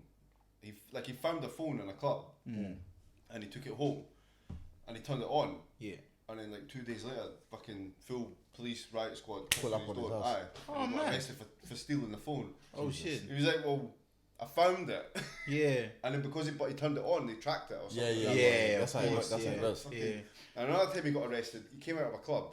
C: He found a phone in a club, and he took it home, and he turned it on.
D: Yeah.
C: And then like 2 days later, fucking full police riot squad
A: Pull up on his house.
C: Aye.
D: Oh,
C: And he got
D: man.
C: arrested for stealing the phone.
D: Oh shit.
C: He was like, well, I found it.
D: Yeah.
C: And then because he turned it on, they tracked it or something.
D: Yeah,
A: That's how
D: of
A: it
D: course,
A: that's how it
D: yeah.
A: goes.
D: Yeah.
C: And another time he got arrested, he came out of a club.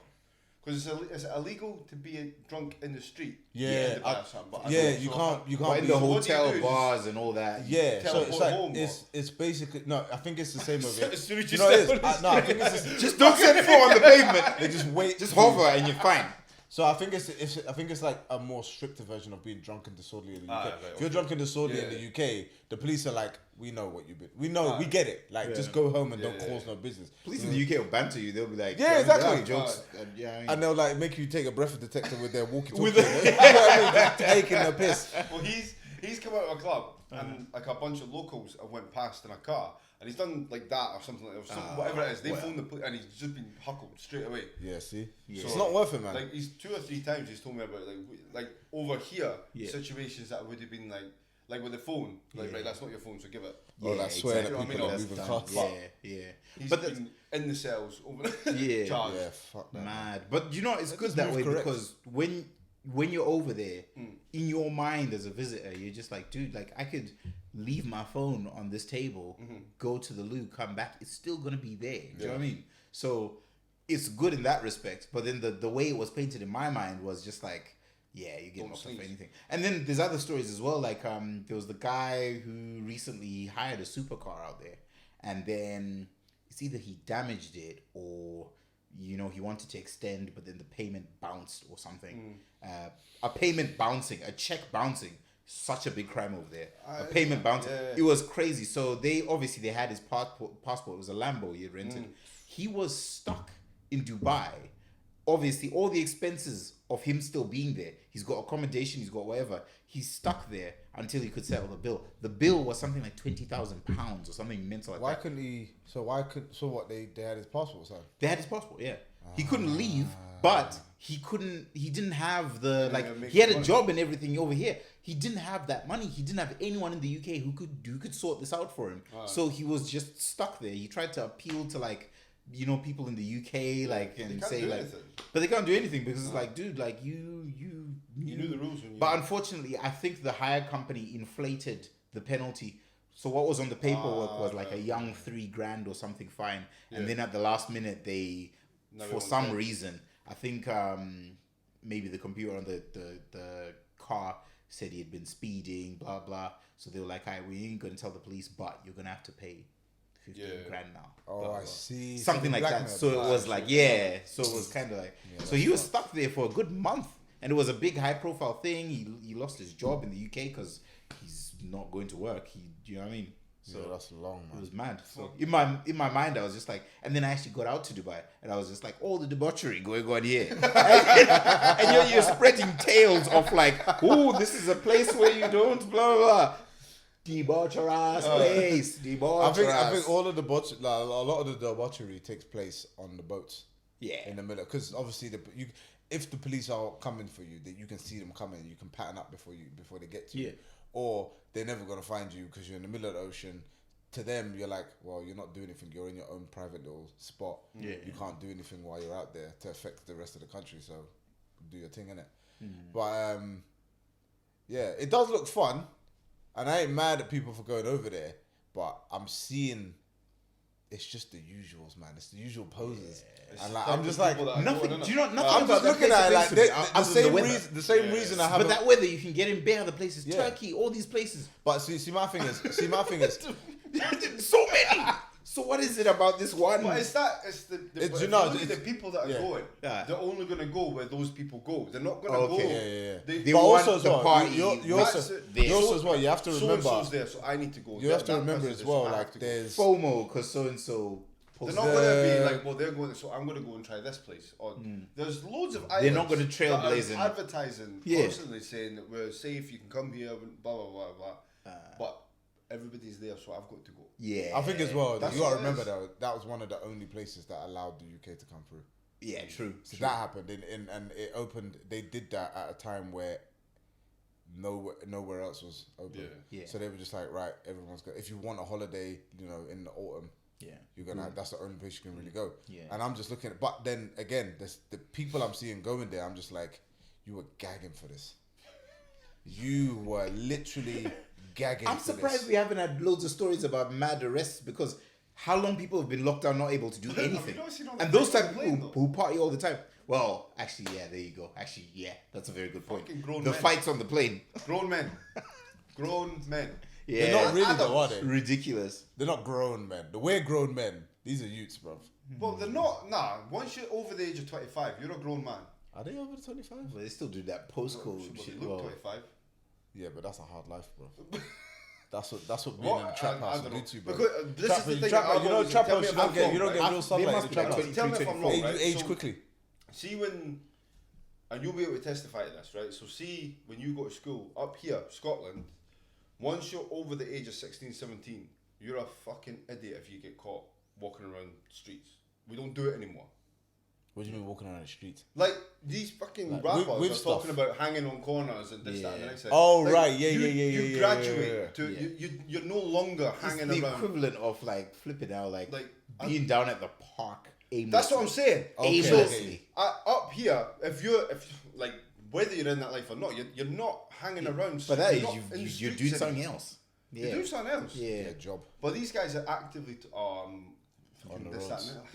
C: Because it's illegal to be drunk in the street.
A: Yeah, you can't
D: But in
A: be
D: the
C: So what do you
D: hotel
C: do?
D: bars and all that.
A: Yeah, so it's
C: teleport
A: like
C: home,
A: it's basically no. I think it's the same over here.
C: As soon as
A: You
C: you
A: know it is.
C: step on the
A: I think it's
D: Just don't set foot on the pavement.
A: they just wait.
D: Just hover and you're fine.
A: So I think it's like a more stricter version of being drunk and disorderly in the UK.
C: Right,
A: If you're drunk and disorderly
C: Yeah,
A: in the UK, the police are like, we know what you've been. We know, we get it. Like, just go home and don't cause no business.
D: Police in the UK will banter you. They'll be like,
A: Yeah, exactly.
D: Jokes. Yeah,
A: And they'll like make you take a breath detector with their walkie-talkie. You know what I mean? Just taking the piss.
C: Well, he's come out of a club and like a bunch of locals have went past in a car and he's done like that or something like that, whatever it is. They phoned the police and he's just been huckled straight away.
A: Yeah, see?
D: Yeah.
A: It's not worth it, man.
C: Like he's 2 or 3 times he's told me about like over here
D: Yeah.
C: situations that would have been like with the phone, like right, that's not your phone, so give it.
A: Oh, that's swearing
C: exactly.
A: at people
C: I mean,
A: that moving
D: That's
A: cars.
D: done. Yeah.
C: He's
D: But
C: been in the cells over
D: Yeah.
C: charged.
A: Yeah, fuck that.
D: mad. But you know, it's good
A: just
D: that
A: move
D: way
A: correct.
D: because when you're over there, in your mind as a visitor, you're just like, dude, like I could leave my phone on this table, go to the loo, come back, it's still gonna be there. Do you know what I mean? So it's good in that respect. But then the way it was painted in my mind was just like, yeah, you get
C: Don't
D: knocked off
C: sneeze.
D: anything. And then there's other stories as well. Like there was the guy who recently hired a supercar out there, and then it's either he damaged it or he wanted to extend, but then the payment bounced or something. A payment bouncing, a check bouncing, such a big crime over there. A payment bouncing,
C: yeah.
D: it was crazy. So they had his passport. It was a Lambo he had rented. He was stuck in Dubai. Obviously, all the expenses of him still being there. He's got accommodation. He's got whatever. He's stuck there until he could settle the bill. The bill was something like £20,000 or something mental like
A: Why
D: that.
A: couldn't he? So what? They had his passport, son.
D: They had his passport, yeah. He couldn't leave, but he didn't have the,
C: make
D: he had a
C: money.
D: job and everything over here. He didn't have that money. He didn't have anyone in the UK who could sort this out for him. So he was just stuck there. He tried to appeal to people in the UK, and
C: can't
D: say
C: do anything.
D: but they can't do anything because it's like, dude, like you
C: knew the rules when you-
D: But unfortunately, I think the hire company inflated the penalty. So what was on the paperwork was like a young $3,000 or something fine, and then at the last minute they, for some reason, I think maybe the computer on the car said he had been speeding, blah blah. So they were like, "Alright, we ain't gonna tell the police, but you're gonna have to pay 15 grand now."
A: Oh,
D: blah, blah,
A: I
D: blah.
A: see.
D: Something like that.
A: Blackmail.
D: So it was like, yeah. So it was kind of like, so he was stuck there for a good month, and it was a big high profile thing. He lost his job in the UK because he's not going to work. You know what I mean? So
A: Yeah, that's long,
D: it
A: man.
D: was mad. So in my mind, I was just like, and then I actually got out to Dubai, and I was just like, all the debauchery going on here, and you're spreading tales of like, oh, this is a place where you don't blah blah blah. Debaucherous place, debaucherous.
A: I think all of the a lot of the debauchery takes place on the boats.
D: Yeah.
A: In the middle, because obviously if the police are coming for you, that you can see them coming, you can pattern up before they get to you, or they're never gonna find you because you're in the middle of the ocean. To them, you're like, well, you're not doing anything. You're in your own private little spot.
D: Yeah.
A: You can't do anything while you're out there to affect the rest of the country. So do your thing, innit? But yeah, it does look fun, and I ain't mad at people for going over there. But I'm seeing. It's just the usuals, man. It's the usual poses, and like I'm just like
D: nothing. Do you know nothing
A: I'm
D: about
A: just
D: that
A: looking
D: place
A: at it like
D: appeals to me, other than the weather.
A: the same reason I have.
D: But that weather you can get in bare other places,
A: Yeah.
D: Turkey, all these places.
A: But see, my thing is,
D: So many. So what is it about this one?
C: But it's the
A: It's-
C: if
A: you know,
C: look at
A: it's-
C: the people that are
A: yeah.
C: going.
D: Yeah.
C: They're only gonna go where those people go. They're not gonna
D: Okay.
C: go.
A: Yeah.
C: They
D: They
A: But
D: want
A: also as
D: the
A: well,
D: party.
A: you
C: That's
A: also,
C: it.
A: you also as well, you have to
C: so and
A: remember.
C: so's there, so I need to go.
A: You have to
C: That
A: remember
C: person
A: as
C: is,
A: well,
C: so I have
A: like
C: to go.
A: there's
D: FOMO, because so and so.
C: They're not gonna be like, well, they're going, so I'm gonna go and try this place. Or there's loads of islands.
D: They're not gonna
C: that
D: trailblazing.
C: are advertising
D: Yeah.
C: constantly saying that we're safe. You can come here. Blah blah blah blah. But everybody's there, so I've got to go.
D: Yeah.
A: I think as well,
C: That's
A: you gotta
C: what it
A: remember
C: is.
A: though, that was one of the only places that allowed the UK to come through.
D: Yeah, true.
A: So that happened, and it opened. They did that at a time where nowhere else was open.
D: Yeah.
A: So they were just like, right, everyone's got. If you want a holiday, in the autumn, you're gonna. That's the only place you can really go.
D: Yeah.
A: And I'm just looking at. But then again, the people I'm seeing going there, I'm just like, you were gagging for this. You were literally gagging.
D: I'm surprised we haven't had loads of stories about mad arrests because how long people have been locked down, not able to do anything, and those type of people who party all the time. Well, actually, yeah, there you go. Actually, yeah, that's a very good point. The fights on the plane.
C: Grown men.
D: Yeah,
A: They're not really though, are they?
D: Ridiculous.
A: They're not grown men. We're grown men. These are youths, bruv.
C: Well, they're not. Nah, once you're over the age of 25, you're a grown man.
A: Are they over 25?
D: But they still do that postcode
C: But
D: shit.
C: they look
D: Well,
C: 25.
A: Yeah, but that's a hard life, bro. That's what being in the trap house will do to you, bro.
C: Because this
A: Trap-
C: is the thing.
A: trap-
C: I've
A: you know,
C: always-
A: trap
C: tell
A: house,
C: me
A: you
C: if
A: don't
C: I'm
A: get
C: wrong, right?
A: real sunlight in
D: must
A: the
D: be
A: trap
D: like
A: house.
C: Tell me if I'm wrong,
A: You
C: right?
A: age
C: So-
A: quickly.
C: See when, and you'll be able to testify to this, right? So see when you go to school up here, Scotland, once you're over the age of 16, 17, you're a fucking idiot if you get caught walking around streets. We don't do it anymore.
A: What do you mean walking around the street?
C: Like these fucking
A: Like,
C: rappers
A: with
C: are
A: stuff.
C: talking about hanging on corners and this, that, and the next thing.
A: Oh,
C: Like,
A: right. Yeah.
C: You graduate to
D: Yeah.
C: you're no longer
D: it's
C: hanging
D: the
C: around.
D: equivalent of like flipping out, like
C: Like,
D: being down at the park.
C: That's what I'm saying.
A: Okay.
C: So
A: Okay.
C: up here, if like whether you're in that life or not, you're not hanging around.
D: But that
C: you're
D: is
C: not in the
D: you're
C: streets
D: doing
C: anymore.
D: something else.
C: You're
D: Yeah.
C: doing something else.
D: Yeah.
A: Yeah, job.
C: But these guys are actively
A: On the
C: this, that,
A: roads.
C: and that.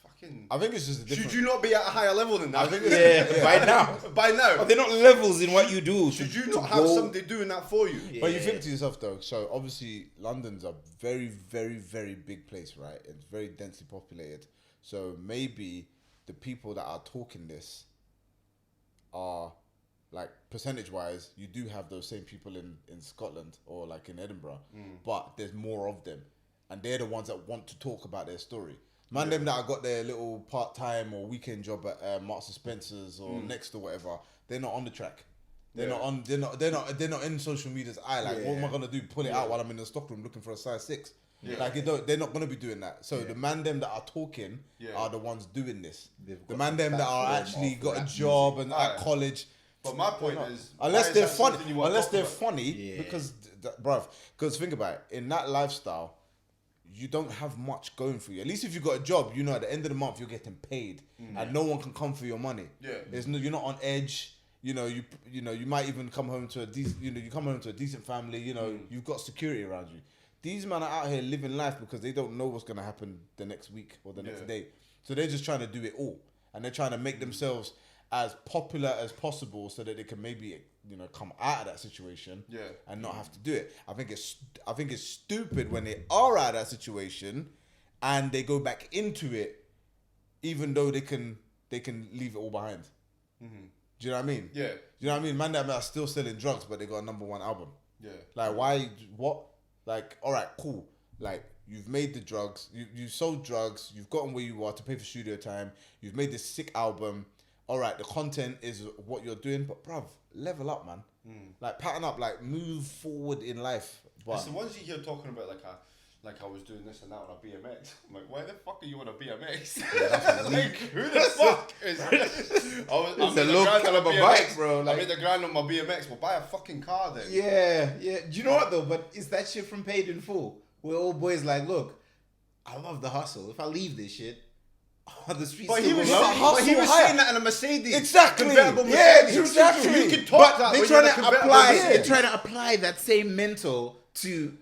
C: Fucking.
A: I think it's just a different.
C: Should you not be at a higher level than that?
A: I think it's
D: Yeah, by now.
C: By now.
D: Are they not levels in what you do?
C: Should
D: to-
C: you
D: to
C: not have
D: go-
C: somebody doing that for you?
D: Yeah.
A: But you think to yourself though, so obviously London's a very, very, very big place, right? It's very densely populated. So maybe the people that are talking this are like percentage wise, you do have those same people in Scotland or like in Edinburgh, but there's more of them. And they're the ones that want to talk about their story. Man, them that have got their little part-time or weekend job at Marks and Spencer's or Next or whatever, they're not on the track. They're not on. They're not in social media's eye. Like, what am I gonna do? Pull it out while I'm in the stockroom looking for a size 6? Like, they're not gonna be doing that. So the man them that are talking are the ones doing this.
D: They've
A: The
D: got
A: man them that are
D: platform
A: actually
D: of
A: got a
D: rap
A: job and
C: Aye.
A: at college.
C: But my point is,
A: Unless
C: why is
A: they're
C: that
A: funny,
C: something you want to
A: unless
C: talk
A: they're
C: about?
A: funny,
D: Yeah.
A: because, bruv, because think about it, in that lifestyle, you don't have much going for you. At least if you got a job, you know at the end of the month you're getting paid, and no one can come for your money.
C: Yeah.
A: There's no, you're not on edge. You know, you might even come home to a decent, you come home to a decent family. You know, you've got security around you. These men are out here living life because they don't know what's gonna happen the next week or the next day. So they're just trying to do it all, and they're trying to make themselves as popular as possible so that they can maybe come out of that situation and not have to do it. I think it's stupid when they are out of that situation and they go back into it, even though they can leave it all behind. Do you know what I mean?
C: Yeah.
A: Do you know what I mean? Man that are still selling drugs, but they got a #1 album.
C: Yeah.
A: Like, why? What? Like, all right, cool. Like, you've made the drugs. You sold drugs. You've gotten where you are to pay for studio time. You've made this sick album. All right, the content is what you're doing, but bruv, level up, man. Like, pattern up. Like, move forward in life. But
C: It's the ones you hear talking about like I was doing this and that on a BMX. I'm like, why the fuck are you on a BMX? Like, who the fuck is this?
D: It's a low caliber bike, bro.
C: I
D: Like,
C: made the grand on my BMX. Well, buy a fucking car then.
D: yeah. Do you know what though? But it's that shit from Paid in Full. Where old boys like, look, I love the hustle. If I leave this shit, the streets.
C: But he
D: still
C: was,
D: will love
C: saying,
D: me.
C: but he was
A: higher.
C: saying that in a Mercedes.
A: Exactly.
C: Convertible
A: Yeah,
C: Mercedes.
A: exactly.
C: You can talk that
D: They're
C: when
D: trying
C: you're in
D: to
C: a convertible
D: apply.
C: Mercedes.
D: They're trying to apply that same mental to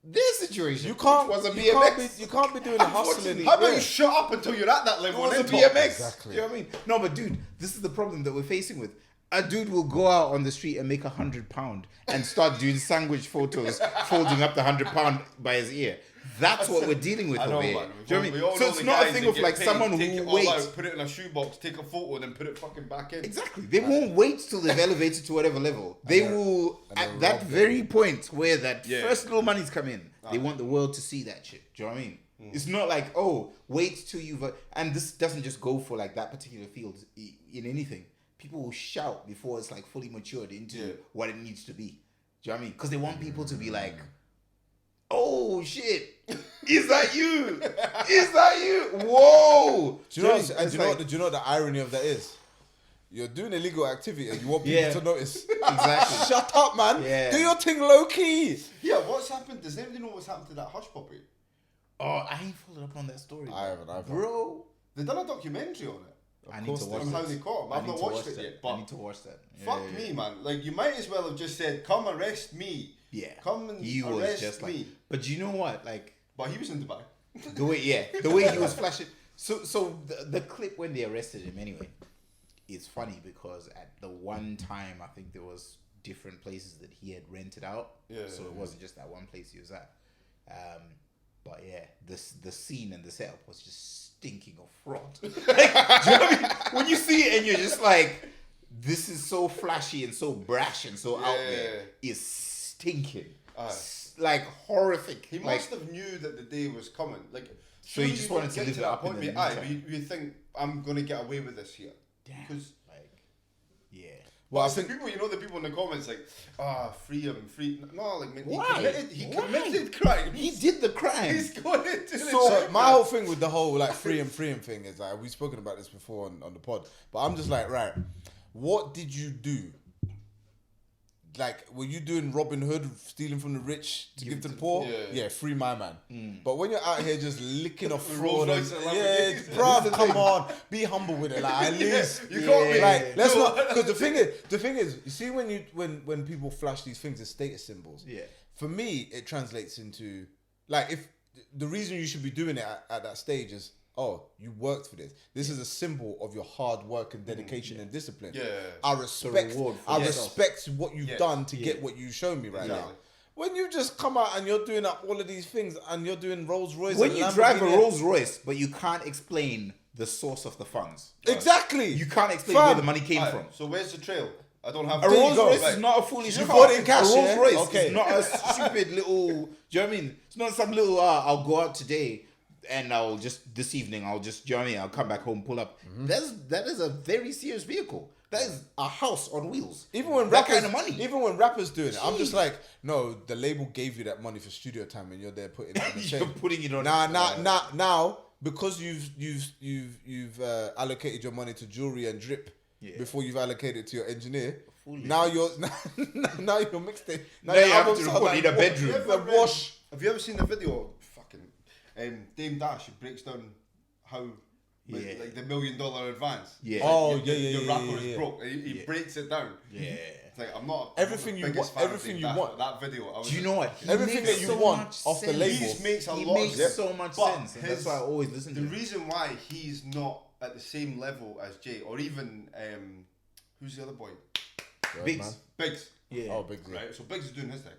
D: their situation.
A: you can't.
D: which was a
A: you
D: BMX.
A: can't be doing the hustling.
D: Unfortunately.
C: How about
A: Yeah.
C: you shut up until you're at that
D: It
C: level?
D: was a
C: and then talk?
D: BMX.
A: Exactly.
D: You know what I mean? No, but dude, this is the problem that we're facing with. A dude will go out on the street and make £100 and start doing sandwich photos, folding up the £100 by his ear. That's what we're dealing with
C: I know,
D: over here.
C: man.
D: Do you know what I
C: We
D: mean?
C: all
D: So
C: know
D: it's
C: the
D: not a
C: guys
D: thing
C: that
D: of
C: get
D: like
C: paid,
D: someone
C: take
D: who
C: it all
D: waits.
C: out, put it in a shoebox, take a photo, and then put it fucking back in.
D: Exactly. They won't wait till they've elevated to whatever level. They will, at that very point where that first little money's come in, they want the world to see that shit. Do you know what I mean? It's not like, oh, wait till you've... And this doesn't just go for like that particular field in anything. People will shout before it's like fully matured into what it needs to be. Do you know what I mean? Because they want people to be like, oh shit, is that you? Is that you? Whoa!
A: Do you know?
D: It's
A: Do you know?
D: like-
A: Do you know what the irony of that is? you're doing illegal activity and you want people
D: Yeah.
A: to notice.
D: Exactly.
A: Shut up, man.
D: Yeah.
A: Do your thing low key.
C: Yeah, what's happened? Does anybody know what's happened to that hush puppy?
D: Oh, I ain't followed up on that story.
A: I haven't.
D: Bro.
C: They done a documentary on it.
D: I need to watch
C: On how
D: that.
C: they caught him. I've not watched it yet.
D: I
C: But
D: need to watch that.
C: fuck me, man. Like, you might as well have just said, "Come arrest me."
D: Yeah.
C: Come and
D: He was
C: arrest
D: just
C: me.
D: like, but you know what? Like,
C: But he was in Dubai.
D: the way he was flashing. So the clip when they arrested him anyway, it's funny because at the one time I think there was different places that he had rented out.
C: Yeah,
D: So
C: yeah,
D: it wasn't just that one place he was at. But yeah, the scene and the setup was just stinking of fraud. Like, do you know what I mean? When you see it and you're just like, this is so flashy and so brash and so out there. It's stinking. Like horrific.
C: He
D: like,
C: must have knew that the day was coming. Like,
D: So he
C: surely
D: just
C: you
D: wanted
C: don't
D: to
C: get
D: live it
C: that
D: up in
C: point
D: the
C: where, aye,
D: meantime.
C: but you think I'm gonna get away with this here.
D: damn.
C: Because
D: Like, yeah.
A: Well, I
C: the
A: think
C: people, the people in the comments like, free him, free. No, like, man,
D: Why?
C: he
D: Why?
C: committed crimes.
D: He did the crime.
C: He's going into
A: so. My whole thing with the whole like free him thing is like we've spoken about this before on the pod, but I'm just like, right, what did you do? Like, were you doing Robin Hood, stealing from the rich to give to the poor?
C: Yeah.
A: Free my man. But when you're out here just licking off
C: Rolls
A: fraud, and,
C: Royce and
A: yeah,
C: Lamborghinis.
A: bruv, come on, be humble with it. Like, at least
C: you can't be
A: like, let's
C: no,
A: not. Because the thing is, you see when people flash these things as status symbols.
D: Yeah.
A: For me, it translates into like if the reason you should be doing it at that stage is. Oh, you worked for this. This is a symbol of your hard work and dedication and discipline.
C: Yeah.
A: I respect.
D: reward for
A: I
D: yourself.
A: respect what you've
C: Yeah.
A: done to get what you show me right now.
C: Exactly.
A: When you just come out and you're doing up all of these things and you're doing Rolls Royce,
D: When
A: and
D: you drive a
A: Lamborghini-
D: Rolls Royce, but you can't explain the source of the funds.
A: exactly,
D: You can't explain
A: Fam.
D: where the money came
C: Aye,
D: from.
C: so where's the trail? I don't have.
D: A
A: There you
D: Rolls
A: go.
D: Royce
C: Right.
D: is not a foolish
A: You
D: car.
A: bought it in cash,
D: a Rolls
A: yeah?
D: Royce
A: Okay.
D: is not a stupid little. Do you know what I mean? It's not some little. I'll go out today and I'll just this evening. I'll just. Do you know what I mean? I'll come back home, pull up. That is a very serious vehicle. That is a house on wheels.
A: Even when
D: that
A: rappers,
D: kind of money.
A: even when rappers doing it, I'm just like, no, the label gave you that money for studio time, and you're there putting it on the
D: You're
A: chain.
D: putting it on.
A: Now, because you've allocated your money to jewelry and drip before you've allocated to your engineer.
D: Foolish.
A: Now you're now you're mixtape.
D: Now you have
A: albums
D: to
A: are
D: record
A: like,
D: in a
A: what-
D: bedroom.
C: Have you
A: The
C: ever
A: wash.
C: Have you ever seen the video? Fucking Dame Dash, who breaks down how.
D: Yeah.
C: Like the $1 million advance.
D: Yeah.
A: Oh,
C: Your
A: yeah,
C: rapper
A: yeah,
C: is
A: yeah.
C: broke. He breaks it down.
D: Yeah.
C: It's like I'm not.
A: Everything
C: I'm
A: you
C: not the biggest
A: want-
C: fan of
A: everything
C: Dame
A: you
C: Dash,
A: want.
C: but that video. I was
D: Do you
C: like,
D: know what? He
A: Everything
D: makes
A: that you
D: so
A: want
D: much
A: off the
D: sense.
A: label.
C: He makes a
D: He
C: lot
D: makes
C: of sense.
D: so much
C: But
D: sense, and that's why I always listen to
C: The
D: him.
C: reason why he's not at the same level as Jay, or even who's the other boy?
D: Biggs.
C: Biggs.
D: Yeah.
A: Oh, big deal.
C: Right. So Biggs is doing his thing,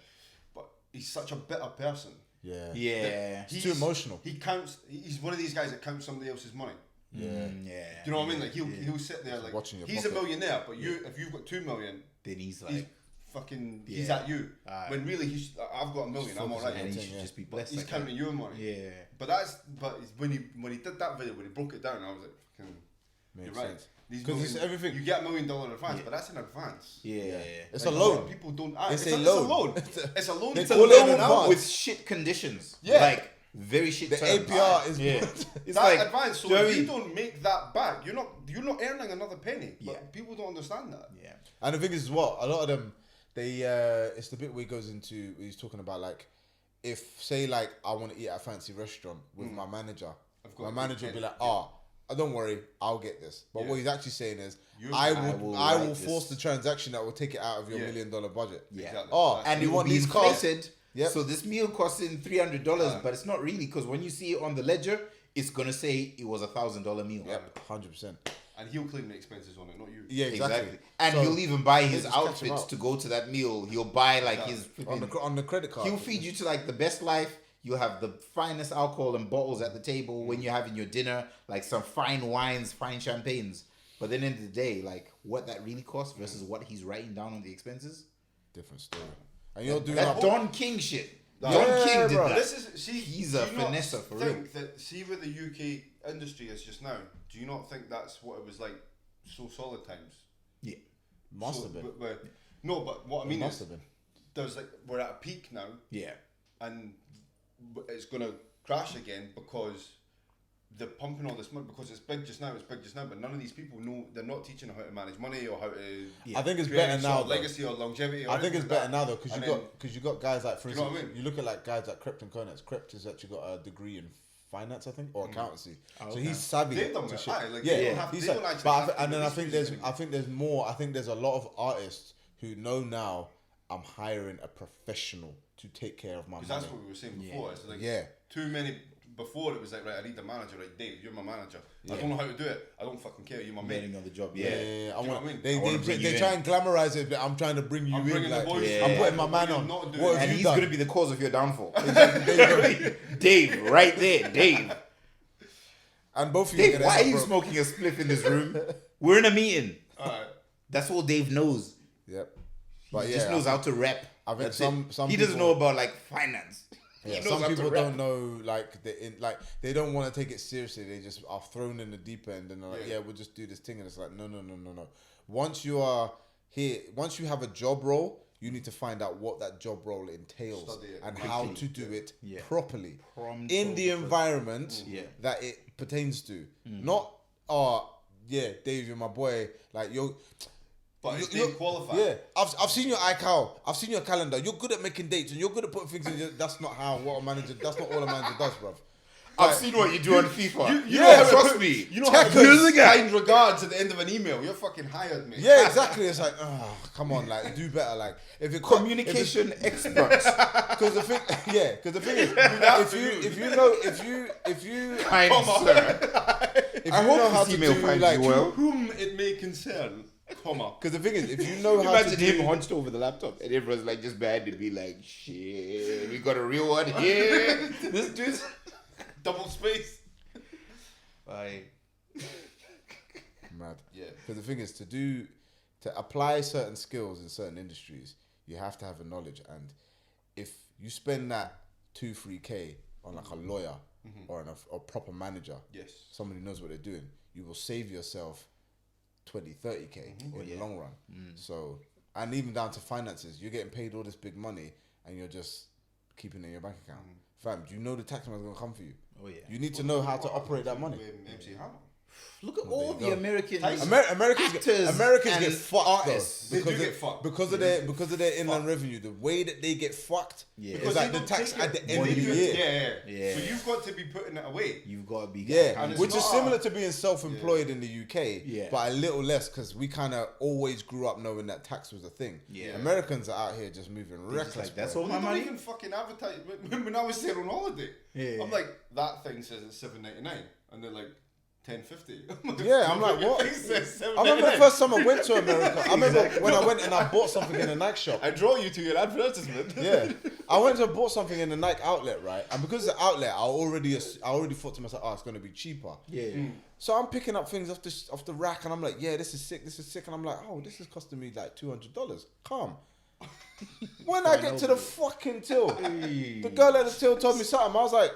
C: but he's such a bitter person.
A: Yeah.
D: Yeah.
A: It's too emotional.
C: He counts. He's one of these guys that counts somebody else's money.
A: Yeah.
D: Yeah.
C: Do you know what I mean? Like he'll sit there like
A: Watching your
C: he's
A: pocket.
C: a millionaire, but if you've got 2 million,
D: Then he's like,
C: he's fucking he's
D: Yeah.
C: at you. When really I've got $1 million, I'm alright.
D: and he
A: Yeah.
D: should just be
C: But
D: blessed.
C: he's
D: like
C: counting your money.
D: Yeah.
C: But when he did that video, when he broke it down, I was like, fucking,
A: Makes
C: you're right.
A: sense.
C: These
A: 'Cause it's
C: million-
A: everything-
C: You get $1 million advance, but that's in advance.
D: Yeah.
A: It's
C: Like,
A: a
C: lot of
A: loan.
C: People don't.
A: It's
C: It's
A: a
C: a
A: loan.
C: loan. It's a loan.
A: They
C: It's
A: call
C: a
A: it
C: loan
A: an
C: now.
A: advance.
D: With shit conditions.
C: Yeah.
D: Like very shit
A: The
D: terms.
A: APR is
D: Yeah. It's
C: That
D: like
C: advance. So
D: do you know
C: if
D: what I
C: you
D: mean?
C: don't make that back, you're not earning another penny. But
D: Yeah.
C: people don't understand that.
D: Yeah.
A: And the thing is, what a lot of them, they it's the bit where he goes into where he's talking about like, if say like I want to eat at a fancy restaurant with my manager,
C: got
A: my
C: to
A: manager will be
C: pay.
A: like, don't worry, I'll get this. But
C: Yeah.
A: what he's actually saying is,
C: You-
A: I
C: I
A: will
D: write
A: force
D: this.
A: the transaction that will take it out of your
C: Yeah.
A: $1 million budget.
D: Yeah.
C: Exactly.
A: Oh,
C: That's-
A: and
D: And
A: you
D: it
A: want
D: will be
A: these cars?
D: inflated.
A: Yep.
D: So this meal costing $300, but it's not really because when you see it on the ledger, it's gonna say it was $1,000 meal.
A: Yep, 100%.
C: and he'll claim the expenses on it, not you.
A: Yeah, exactly.
D: Exactly. And
A: So,
D: he'll even buy
A: they
D: his
A: just catch him
D: outfits
A: out.
D: to go to that meal. He'll buy like his
A: on
D: flipping-
A: the credit card.
D: He'll feed you to like the best life. You'll have the finest alcohol and bottles at the table when you're having your dinner, like some fine wines, fine champagnes. But then end of the day, like what that really costs versus what he's writing down on the expenses.
A: Different story. And you're doing
D: That's
A: up.
D: Don King shit.
C: Yeah,
D: Don King did
A: bro.
D: that.
C: This is see.
D: He's
C: do
D: a
C: you not
D: finesser for
C: think that see where the UK industry is just now? Do you not think that's what it was like? So solid times.
D: Yeah.
A: Must
C: So,
A: have been.
C: no, but what I mean
A: Must
C: is,
A: have been.
C: there's like we're at a peak now,
D: Yeah.
C: and it's gonna crash again because they're pumping all this money because it's big just now. But none of these people know. They're not teaching how to manage money or how to.
A: I think it's
C: create
A: better
C: sort
A: now.
C: of legacy or longevity. Or
A: I think it's
C: anything
A: better
C: like
A: now
C: that.
A: though, because
C: And
A: you got guys like, for
C: you know
A: instance,
C: what I mean?
A: you look at like guys like Krypt and Konitz. Krypt has actually got a degree in finance, I think, or accountancy. So
D: okay.
A: he's savvy
C: They've done
A: to
C: it,
A: shit.
C: aye, like,
A: Yeah,
C: they don't have-
A: he's
C: they don't
A: savvy.
C: actually
A: But
C: have to
A: and
C: do
A: then I
C: this
A: think
C: music
A: there's more. I think there's a lot of artists who know now I'm hiring a professional to take care of my money.
C: Because that's what we were saying before. It's like
A: Yeah.
C: too many. Before it was like, right, I need the manager. Right, Dave, you're my manager. I don't know how to do it. I don't fucking care. You're my mate.
D: Learning on the job.
A: Yeah,
D: Yeah.
A: I
C: Do you know
A: want.
C: what I mean?
A: They
D: I wanna bring you
A: they
D: in.
A: try and glamorize it. But I'm trying to bring you
C: I'm
A: in.
C: bringing the
A: Like,
C: boys.
D: Yeah.
A: I'm putting my man
C: You're
A: on.
C: not doing
A: What
C: it.
A: have
D: And
A: you
D: he's
A: done?
D: gonna be the cause of your downfall.
A: There you go.
D: Dave, right there, Dave.
A: And both of you.
D: Dave,
A: gonna
D: why
A: end
D: are you
A: up broke.
D: smoking a spliff in this room? We're in a meeting.
C: Alright.
D: That's all Dave knows.
A: Yep. But
D: He
A: yeah,
D: just knows how to rap.
A: I think
D: That's
A: some
D: it.
A: some
D: he doesn't
A: people-
D: know about like finance.
A: Yeah,
D: He knows
A: some
D: how to
A: people
D: rap.
A: don't know, like they don't want to take it seriously. They just are thrown in the deep end and they're like,
C: Yeah.
A: yeah, we'll just do this thing, and it's like, no. Once you are here, once you have a job role, you need to find out what that job role entails
C: Study it
A: and how
C: quickly.
A: to do it
D: Yeah.
A: properly
D: Pronto,
A: in the
D: because-
A: environment
D: Yeah.
A: that it pertains to. Not, oh yeah, Dave, you're my boy. Like you're.
C: But it's
A: you're-
C: Dave qualified.
A: Yeah, I've seen your iCal. I've seen your calendar. You're good at making dates and you're good at putting things in. That's not how what a manager. That's not all a manager does, bruv.
D: I've seen what you do on FIFA.
C: You
A: Yeah,
C: know how to
A: trust
C: put-
A: me.
C: You know how to
A: Checkers.
C: put kind regards at the end of an email. You're fucking hired, mate.
A: Yeah, exactly. It's like, oh, come on, like do better. Like if it
D: Communication experts.
A: because the thing, yeah, because the thing is, if you
D: Kind sir.
A: if
D: I
A: you
D: hope
A: know how
D: this
A: to
D: email
A: do
D: finds
A: like,
D: you well.
C: Whom it may concern, comma.
A: because the thing is, if you know how to
D: Imagine
A: do,
D: him hunched over the laptop and everyone's like just behind to be like, shit, we got a real one here. This dude's
C: Double space.
D: like,
A: mad.
C: Yeah.
A: Because the thing is, to apply certain skills in certain industries, you have to have a knowledge. And if you spend that 2-3K on like a lawyer or a proper manager,
C: Yes.
A: somebody who knows what they're doing, you will save yourself 20-30K in the long run. So, and even down to finances, you're getting paid all this big money and you're just keeping it in your bank account. Fam, do you know the tax man's gonna come for you?
D: oh yeah.
A: You need to know how to operate that money.
C: MC Hammer.
D: Look at
A: Well,
D: all
A: there
D: the
A: you go.
D: American
A: Americans
D: actors
A: get
D: and
A: fucked
D: artists.
A: though.
C: They do get fucked.
A: because of their inland revenue. The way that they get fucked
D: Yeah.
A: is
C: Because
A: like
C: they
A: the
C: don't
A: tax
C: take
A: at
C: it
A: the end
C: when
A: of the
C: you do
A: year.
C: it.
D: Yeah.
C: So you've got to be putting it away.
D: You've got to be
A: Yeah,
C: And it's
A: which is
C: not
A: similar
C: a-
A: to being self-employed in the UK,
D: Yeah.
A: but a little less because we kind of always grew up knowing that tax was a thing.
D: Yeah.
A: Americans are out here just moving
D: just
A: reckless.
D: like, that's
A: bro.
D: all
C: Well,
D: my
C: they don't
D: money.
C: even fucking advertise. When I was there on holiday,
D: Yeah.
C: I'm like, that thing says it's $7.99, and they're like $10.50.
A: Yeah, I'm like, what?
C: It says
A: I remember the
C: $7.99.
A: first time I went to America. I remember when I went and I bought something in a Nike shop.
C: I draw you to your advertisement.
A: Yeah, I went to bought something in the Nike outlet, right? And because it's the outlet, I already thought to myself, oh, it's gonna be cheaper.
D: Yeah.
A: So I'm picking up things off the rack, and I'm like, yeah, this is sick, and I'm like, oh, this is costing me like $200. Calm. When I get to the fucking till, the girl at the till told me something. I was like,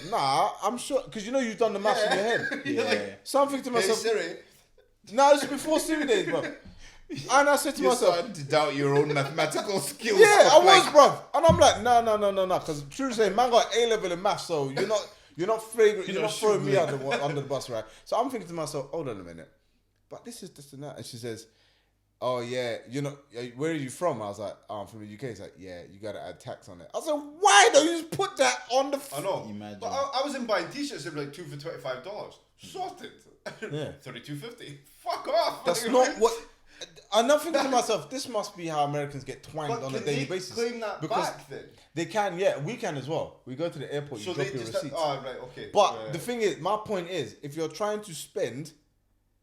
A: nah, I'm sure, because you know you've done the maths in your head.
D: Yeah.
A: Something to
C: Hey
A: myself.
C: Siri,
A: No, this is before Siri days, bro. And I said to
D: You're
A: myself,
D: starting to doubt your own mathematical skills.
A: yeah, I
D: of,
A: was,
D: like,
A: bruv. And I'm like, no. Because true to say, man got A-level in maths, so you're not flagrant, you're not throwing me under the bus, right? So I'm thinking to myself, hold on a minute. But this is this and that. And she says, oh yeah, where are you from? I was like, oh, I'm from the UK. She's like, yeah, you got to add tax on it. I was like, why don't you just put that on the...
C: I know.
D: Imagine.
C: But I was in buying t-shirts that were like 2 for $25. Sorted.
A: Yeah.
C: $32.50. Fuck off.
A: That's not what... I'm not thinking to myself, this must be how Americans get twanged
C: But
A: on a
C: can
A: daily
C: they
A: basis.
C: claim that
A: Because
C: back then?
A: they can, yeah, we can as well. We go to the airport, you
C: So
A: drop
C: they
A: your
C: just...
A: receipts.
C: Oh, right, okay.
A: But the thing is, my point is, if you're trying to spend,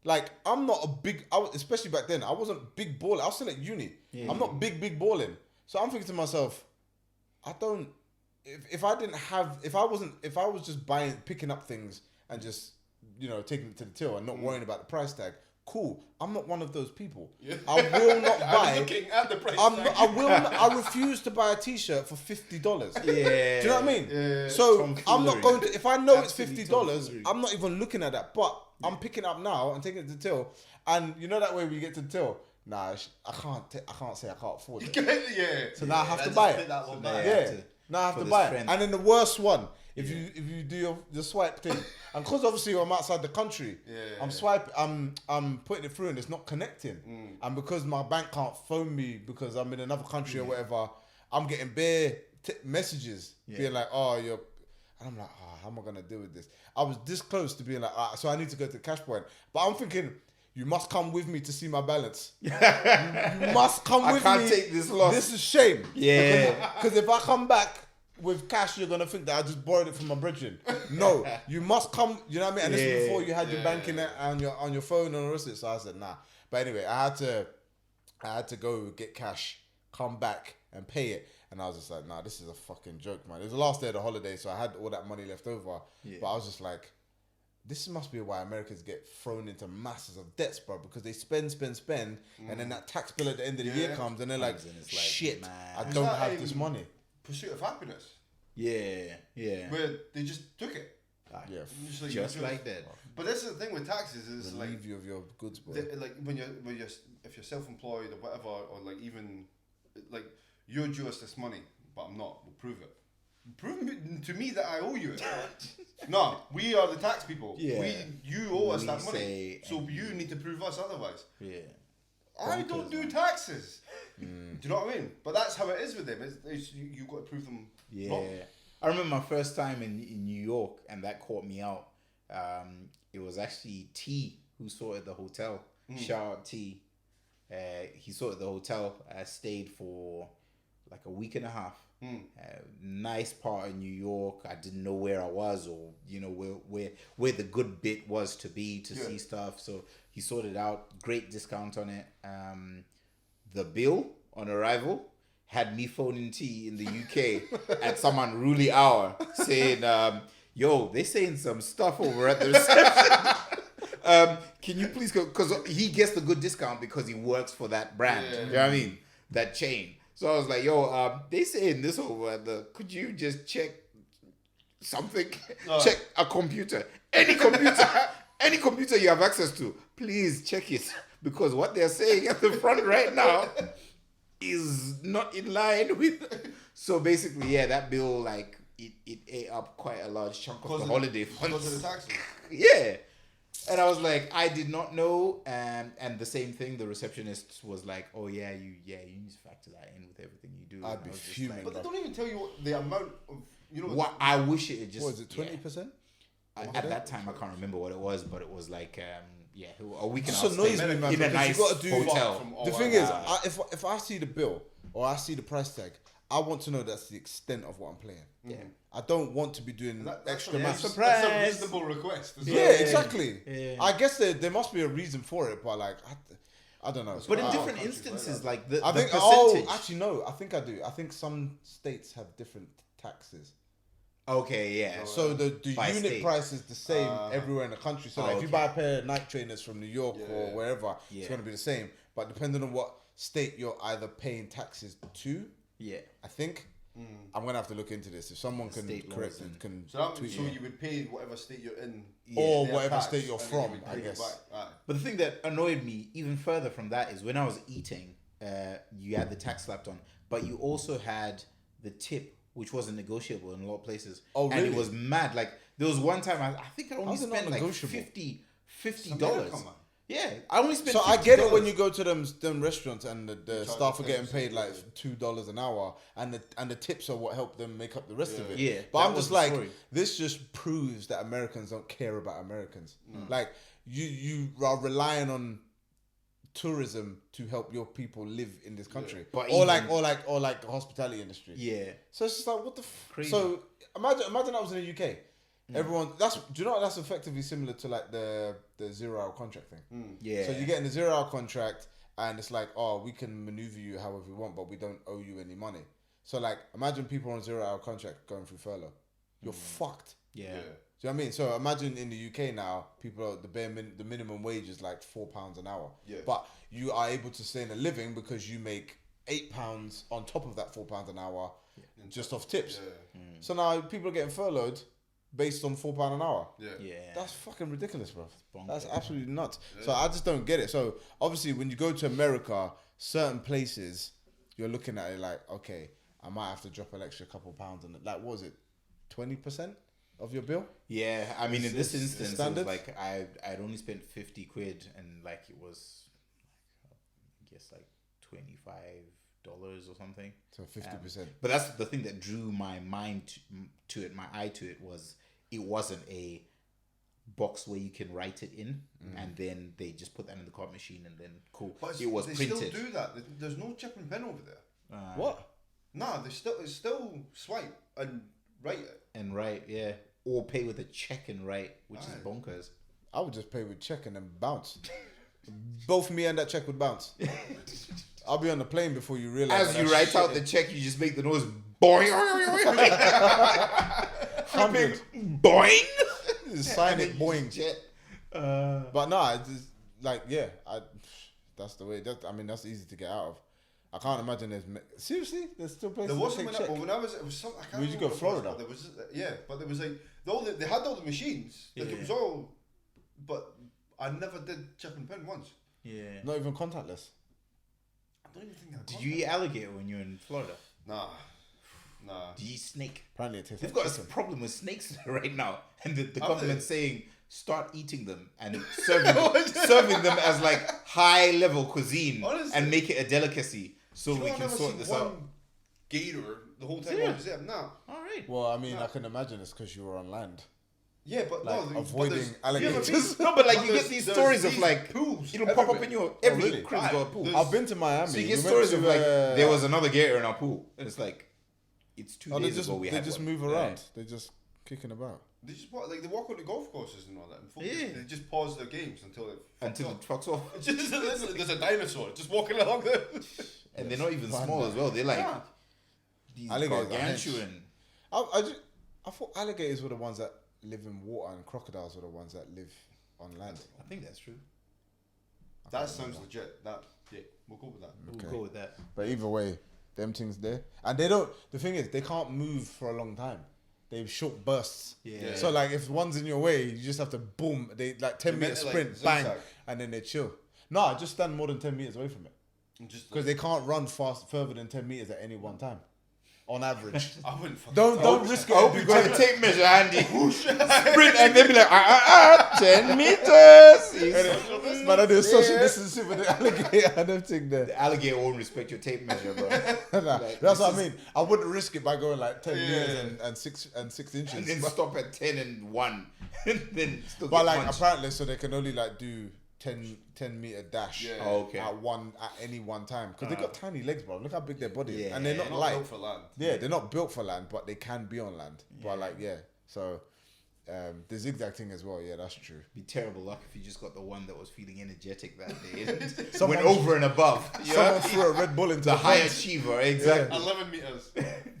A: like, I'm not a big, especially back then, I wasn't big balling. I was still at uni. I'm not big balling. So I'm thinking to myself, I don't, if I was just picking up things and just, taking it to the till and not worrying about the price tag, cool. I'm not one of those people.
C: Yeah.
A: I will not buy.
C: I'm looking at the price
A: I'm
C: tag.
A: not, I will. Not, I refuse to buy a T-shirt for $50.
D: Yeah.
A: Do you know what I mean?
C: Yeah.
A: So I'm not
D: Tomfoolery.
A: going to. If I know
D: Absolutely
A: it's $50,
D: tomfoolery.
A: I'm not even looking at that. But I'm picking up now and taking it to the till. And you know that way we get to the till. Nah, I can't say I can't afford it.
C: yeah.
A: So now I have to
C: just
A: buy
C: put
A: it.
C: that one
D: now
C: back.
D: you have
A: Yeah.
D: to-
A: Now I have
D: for
A: to
D: this
A: buy it.
D: friend.
A: And then the worst one, if you do your swipe thing, and because obviously I'm outside the country, I'm putting it through and it's not connecting, and because my bank can't phone me because I'm in another country or whatever, I'm getting bare messages being like, oh, you're, and I'm like, oh, how am I gonna deal with this? I was this close to being like, so I need to go to the cash point, but I'm thinking, you must come with me to see my balance. You must come with me.
D: I can't take this loss.
A: This is shame.
D: Yeah.
A: Because if I come back with cash, you're gonna think that I just borrowed it from my brethren. No, you must come. You know what I mean? And this is before you had your banking on your phone and all the rest of it. So I said nah. But anyway, I had to go get cash, come back and pay it. And I was just like, nah, this is a fucking joke, man. It was the last day of the holiday, so I had all that money left over. Yeah. But I was just like, this must be why Americans get thrown into masses of debts, bro, because they spend, and then that tax bill at the end of the year comes, and they're like, shit, man, I don't have this money.
C: Pursuit of Happiness.
D: Yeah.
C: Where they just took it.
D: Just like that.
C: But this is the thing with taxes is like
A: relieve you of your goods, bro.
C: Like when you're if you're self-employed or whatever, or like even like you're due us this money, but I'm not. We'll prove it. Prove to me that I owe you it. No, we are the tax people. Yeah. You owe us that money. So you need to prove us otherwise. Yeah. I don't do taxes. Do you know what I mean? But that's how it is with them. It's you got to prove them wrong.
D: I remember my first time in New York, and that caught me out. It was actually T who sorted the hotel. Shout out T. He sorted the hotel. I stayed for like a week and a half. Nice part of New York. I didn't know where I was, or where the good bit was to be to see stuff. So he sorted out. Great discount on it. The bill on arrival had me phoning T in the UK at some unruly hour saying, "Yo, they saying some stuff over at the reception. Can you please go?" Because he gets the good discount because he works for that brand. You know what I mean? That chain. So I was like, yo, they saying this over at could you just check something? Check a computer. Any computer you have access to, please check it. Because what they're saying at the front right now is not in line with... So basically, that bill, like, it ate up quite a large chunk of the holiday funds.
C: Because of the taxes?
D: Yeah. And I was like, I did not know, and the same thing. The receptionist was like, "Oh you need to factor that in with everything you do."
A: I'd be fuming.
C: Like, but they don't even tell you the amount of
D: What I wish it just.
A: What is it? 20%?
D: At that time, I can't remember what it was, but it was like a week and a
A: half.
D: Just annoys
A: me, man,
D: in a nice hotel.
A: The thing is, if I see the bill or I see the price tag, I want to know that's the extent of what I'm playing. Yeah. I don't want to be doing extra maths.
C: That's a reasonable request.
A: Yeah, exactly. Yeah. I guess there must be a reason for it, but like I don't know.
D: But in different instances, like the
A: percentage. Actually no, I think I do. I think some states have different taxes.
D: Okay, yeah.
A: So the unit price is the same everywhere in the country. So like if you buy a pair of Nike trainers from New York or wherever, it's going to be the same. But depending on what state you're either paying taxes to, I think. I'm gonna have to look into this. If someone can correct it, can tweet
C: so you would pay whatever state you're in,
A: or whatever state you're from, I guess.
D: But the thing that annoyed me even further from that is when I was eating, you had the tax slapped on, but you also had the tip, which wasn't negotiable in a lot of places. Oh, really? And it was mad. Like there was one time I think I only spent like $50. Yeah, I only spent.
A: So $50. I get it when you go to them restaurants and the staff are getting paid like $2 an hour, and the tips are what help them make up the rest of it.
D: Yeah,
A: but I'm just like, this just proves that Americans don't care about Americans. Like you are relying on tourism to help your people live in this country, or like the hospitality industry.
D: Yeah.
A: So it's just like what the. So imagine that was in the UK. Everyone, do you know what, that's effectively similar to like the 0 hour contract thing.
D: Yeah.
A: So you get in the 0 hour contract and it's like, oh, we can maneuver you however we want, but we don't owe you any money. So like, imagine people on 0 hour contract going through furlough. You're fucked.
D: Yeah.
A: Do you know what I mean? So imagine in the UK now, people the minimum wage is like £4 an hour.
C: Yeah.
A: But you are able to sustain a living because you make £8 on top of that £4 an hour just off tips. Yeah. So now people are getting furloughed based on £4 an hour.
D: Yeah.
A: That's fucking ridiculous, bro. That's absolutely nuts. Yeah. So I just don't get it. So obviously when you go to America, certain places, you're looking at it like, okay, I might have to drop an extra couple pounds on it. Like, what was it? 20%? of your bill?
D: Yeah, I mean, in this
A: It's
D: instance, it was
A: standard?
D: like I'd only spent 50 quid, and like it was, I guess like $25 or something.
A: So 50%.
D: But that's the thing that drew my mind to it, my eye to it, was it wasn't a box where you can write it in, and then they just put that in the card machine, and then cool.
C: But
D: It was
C: they
D: printed.
C: still do that. There's no chip and pin over there.
A: What?
C: Nah, it's still swipe and write it.
D: And write, yeah, or pay with a check and write, which is
C: Aye.
D: bonkers.
A: I would just pay with check and then bounce. Both me and that check would bounce. I'll be on the plane before you realize.
D: As
A: that
D: you write
A: shit
D: out the check, you just make the noise boing,
A: 100.
D: boing.
A: Just sign it, boing.
D: Jet.
A: But no, it's just, like, yeah, that's the way. I mean, that's easy to get out of. I can't imagine seriously. There's still places.
C: There wasn't
A: that take check.
C: when I was. It was some. I can't
A: Where'd you
C: remember
A: go,
C: what it was,
A: Florida?
C: but there was but there was like they had all the machines. Like
D: Yeah.
C: it was all, but I never did chip and pin once.
D: Yeah.
A: Not even contactless.
C: I don't even think I
D: Did you eat alligator when you were in Florida?
C: Nah.
D: Did you eat snake?
A: Apparently, it tastes
D: They've
A: like
D: got a
A: chicken.
D: problem with snakes right now, and the
C: Have
D: government's
C: they?
D: saying start eating them and serving them as like high level cuisine,
C: Honestly.
D: and make it a delicacy so we
C: I've
D: can
C: never
D: sort
C: seen
D: this
C: one
D: out.
C: gator the whole time I
D: Serious?
C: was there. Nah.
D: All right.
A: Well, I mean, I can imagine it's because you were on land.
C: Yeah, but
A: Like,
C: no,
A: avoiding
C: but there's-
A: alligators.
C: you ever been-
D: No, but like
C: but
D: you get
C: there's-
D: these
C: there's
D: stories of
C: these
D: like
C: pools
D: it'll pop up
C: everywhere.
D: in your every
A: really?
D: crib's got a pool.
C: There's-
A: I've been to Miami.
D: So you
A: We
D: get
A: went
D: stories
A: to,
D: of like there was another gator in our pool, and it's like it's 2
A: they
D: days
A: just
D: ago we
A: they
D: had
A: just
D: one.
A: move
D: Yeah.
A: around. They're just kicking about.
C: They just they walk on the golf courses and all that. And
D: Yeah.
C: They just pause their games until it
D: Until
C: fucks
D: it
C: up.
D: fucks off.
C: Just listen, there's a dinosaur just walking along there.
D: And they're not even
A: Fun,
D: small
A: man.
D: as well. They're like
C: Yeah.
D: these
A: Alligators are
D: gargantuan.
A: I thought alligators were the ones that live in water and crocodiles were the ones that live on land.
D: I think that's true.
C: That sounds legit. Yeah, we'll go with that.
A: Okay.
D: We'll go with that.
A: But either way, them things there. And they don't, the thing is, they can't move for a long time. They have short bursts.
D: Yeah.
A: So like if one's in your way, you just have to boom. They like 10
C: You
A: meter
C: meant it like
A: sprint, bang,
C: zigzag?
A: and then they chill. No, just stand more than 10 meters away from it.
C: And just
A: Because they can't run further than 10 meters at any one time. On average.
C: I wouldn't fucking
A: Don't risk it.
D: I hope
A: and
D: you
A: do
D: got a
A: ten-
D: tape measure handy. Sprint and then be like 10 meters.
A: Man, I do social distancing with the alligator and everything there.
D: The alligator won't respect your tape measure, bro.
A: Nah,
D: Like,
A: that's what
D: this
A: I mean. I wouldn't risk it by going like 10
C: Yeah.
A: meters and 6 inches.
D: And then stop at 10 and 1. And then still
A: But
D: get
A: like
D: punched.
A: apparently, so they can only like do 10 meter dash
C: Yeah.
D: Oh, okay.
A: at any one time because they got tiny legs, bro. Look how big their body is,
D: Yeah.
A: and they're not
C: Not
A: light.
C: built for land.
A: Yeah, they're not built for land, but they can be on land. But like so the zigzag thing as well. Yeah, that's true.
D: Be terrible luck if you just got the one that was feeling energetic that day. And
A: Someone-
D: went over and above.
A: Someone threw a Red Bull into
D: The
A: the
D: high
A: fence.
D: achiever, exactly.
C: 11 meters.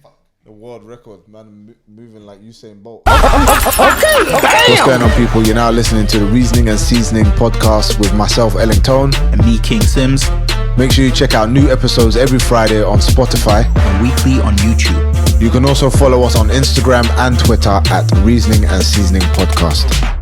C: Fuck.
A: The world record, man, moving like Usain Bolt. What's going on, people? You're now listening to the Rzning and Seasoning podcast with myself, Ellington.
B: And me, King Sims,
A: Make sure you check out new episodes every Friday on Spotify.
B: and weekly on YouTube.
A: You can also follow us on Instagram and Twitter at Rzning and Seasoning Podcast.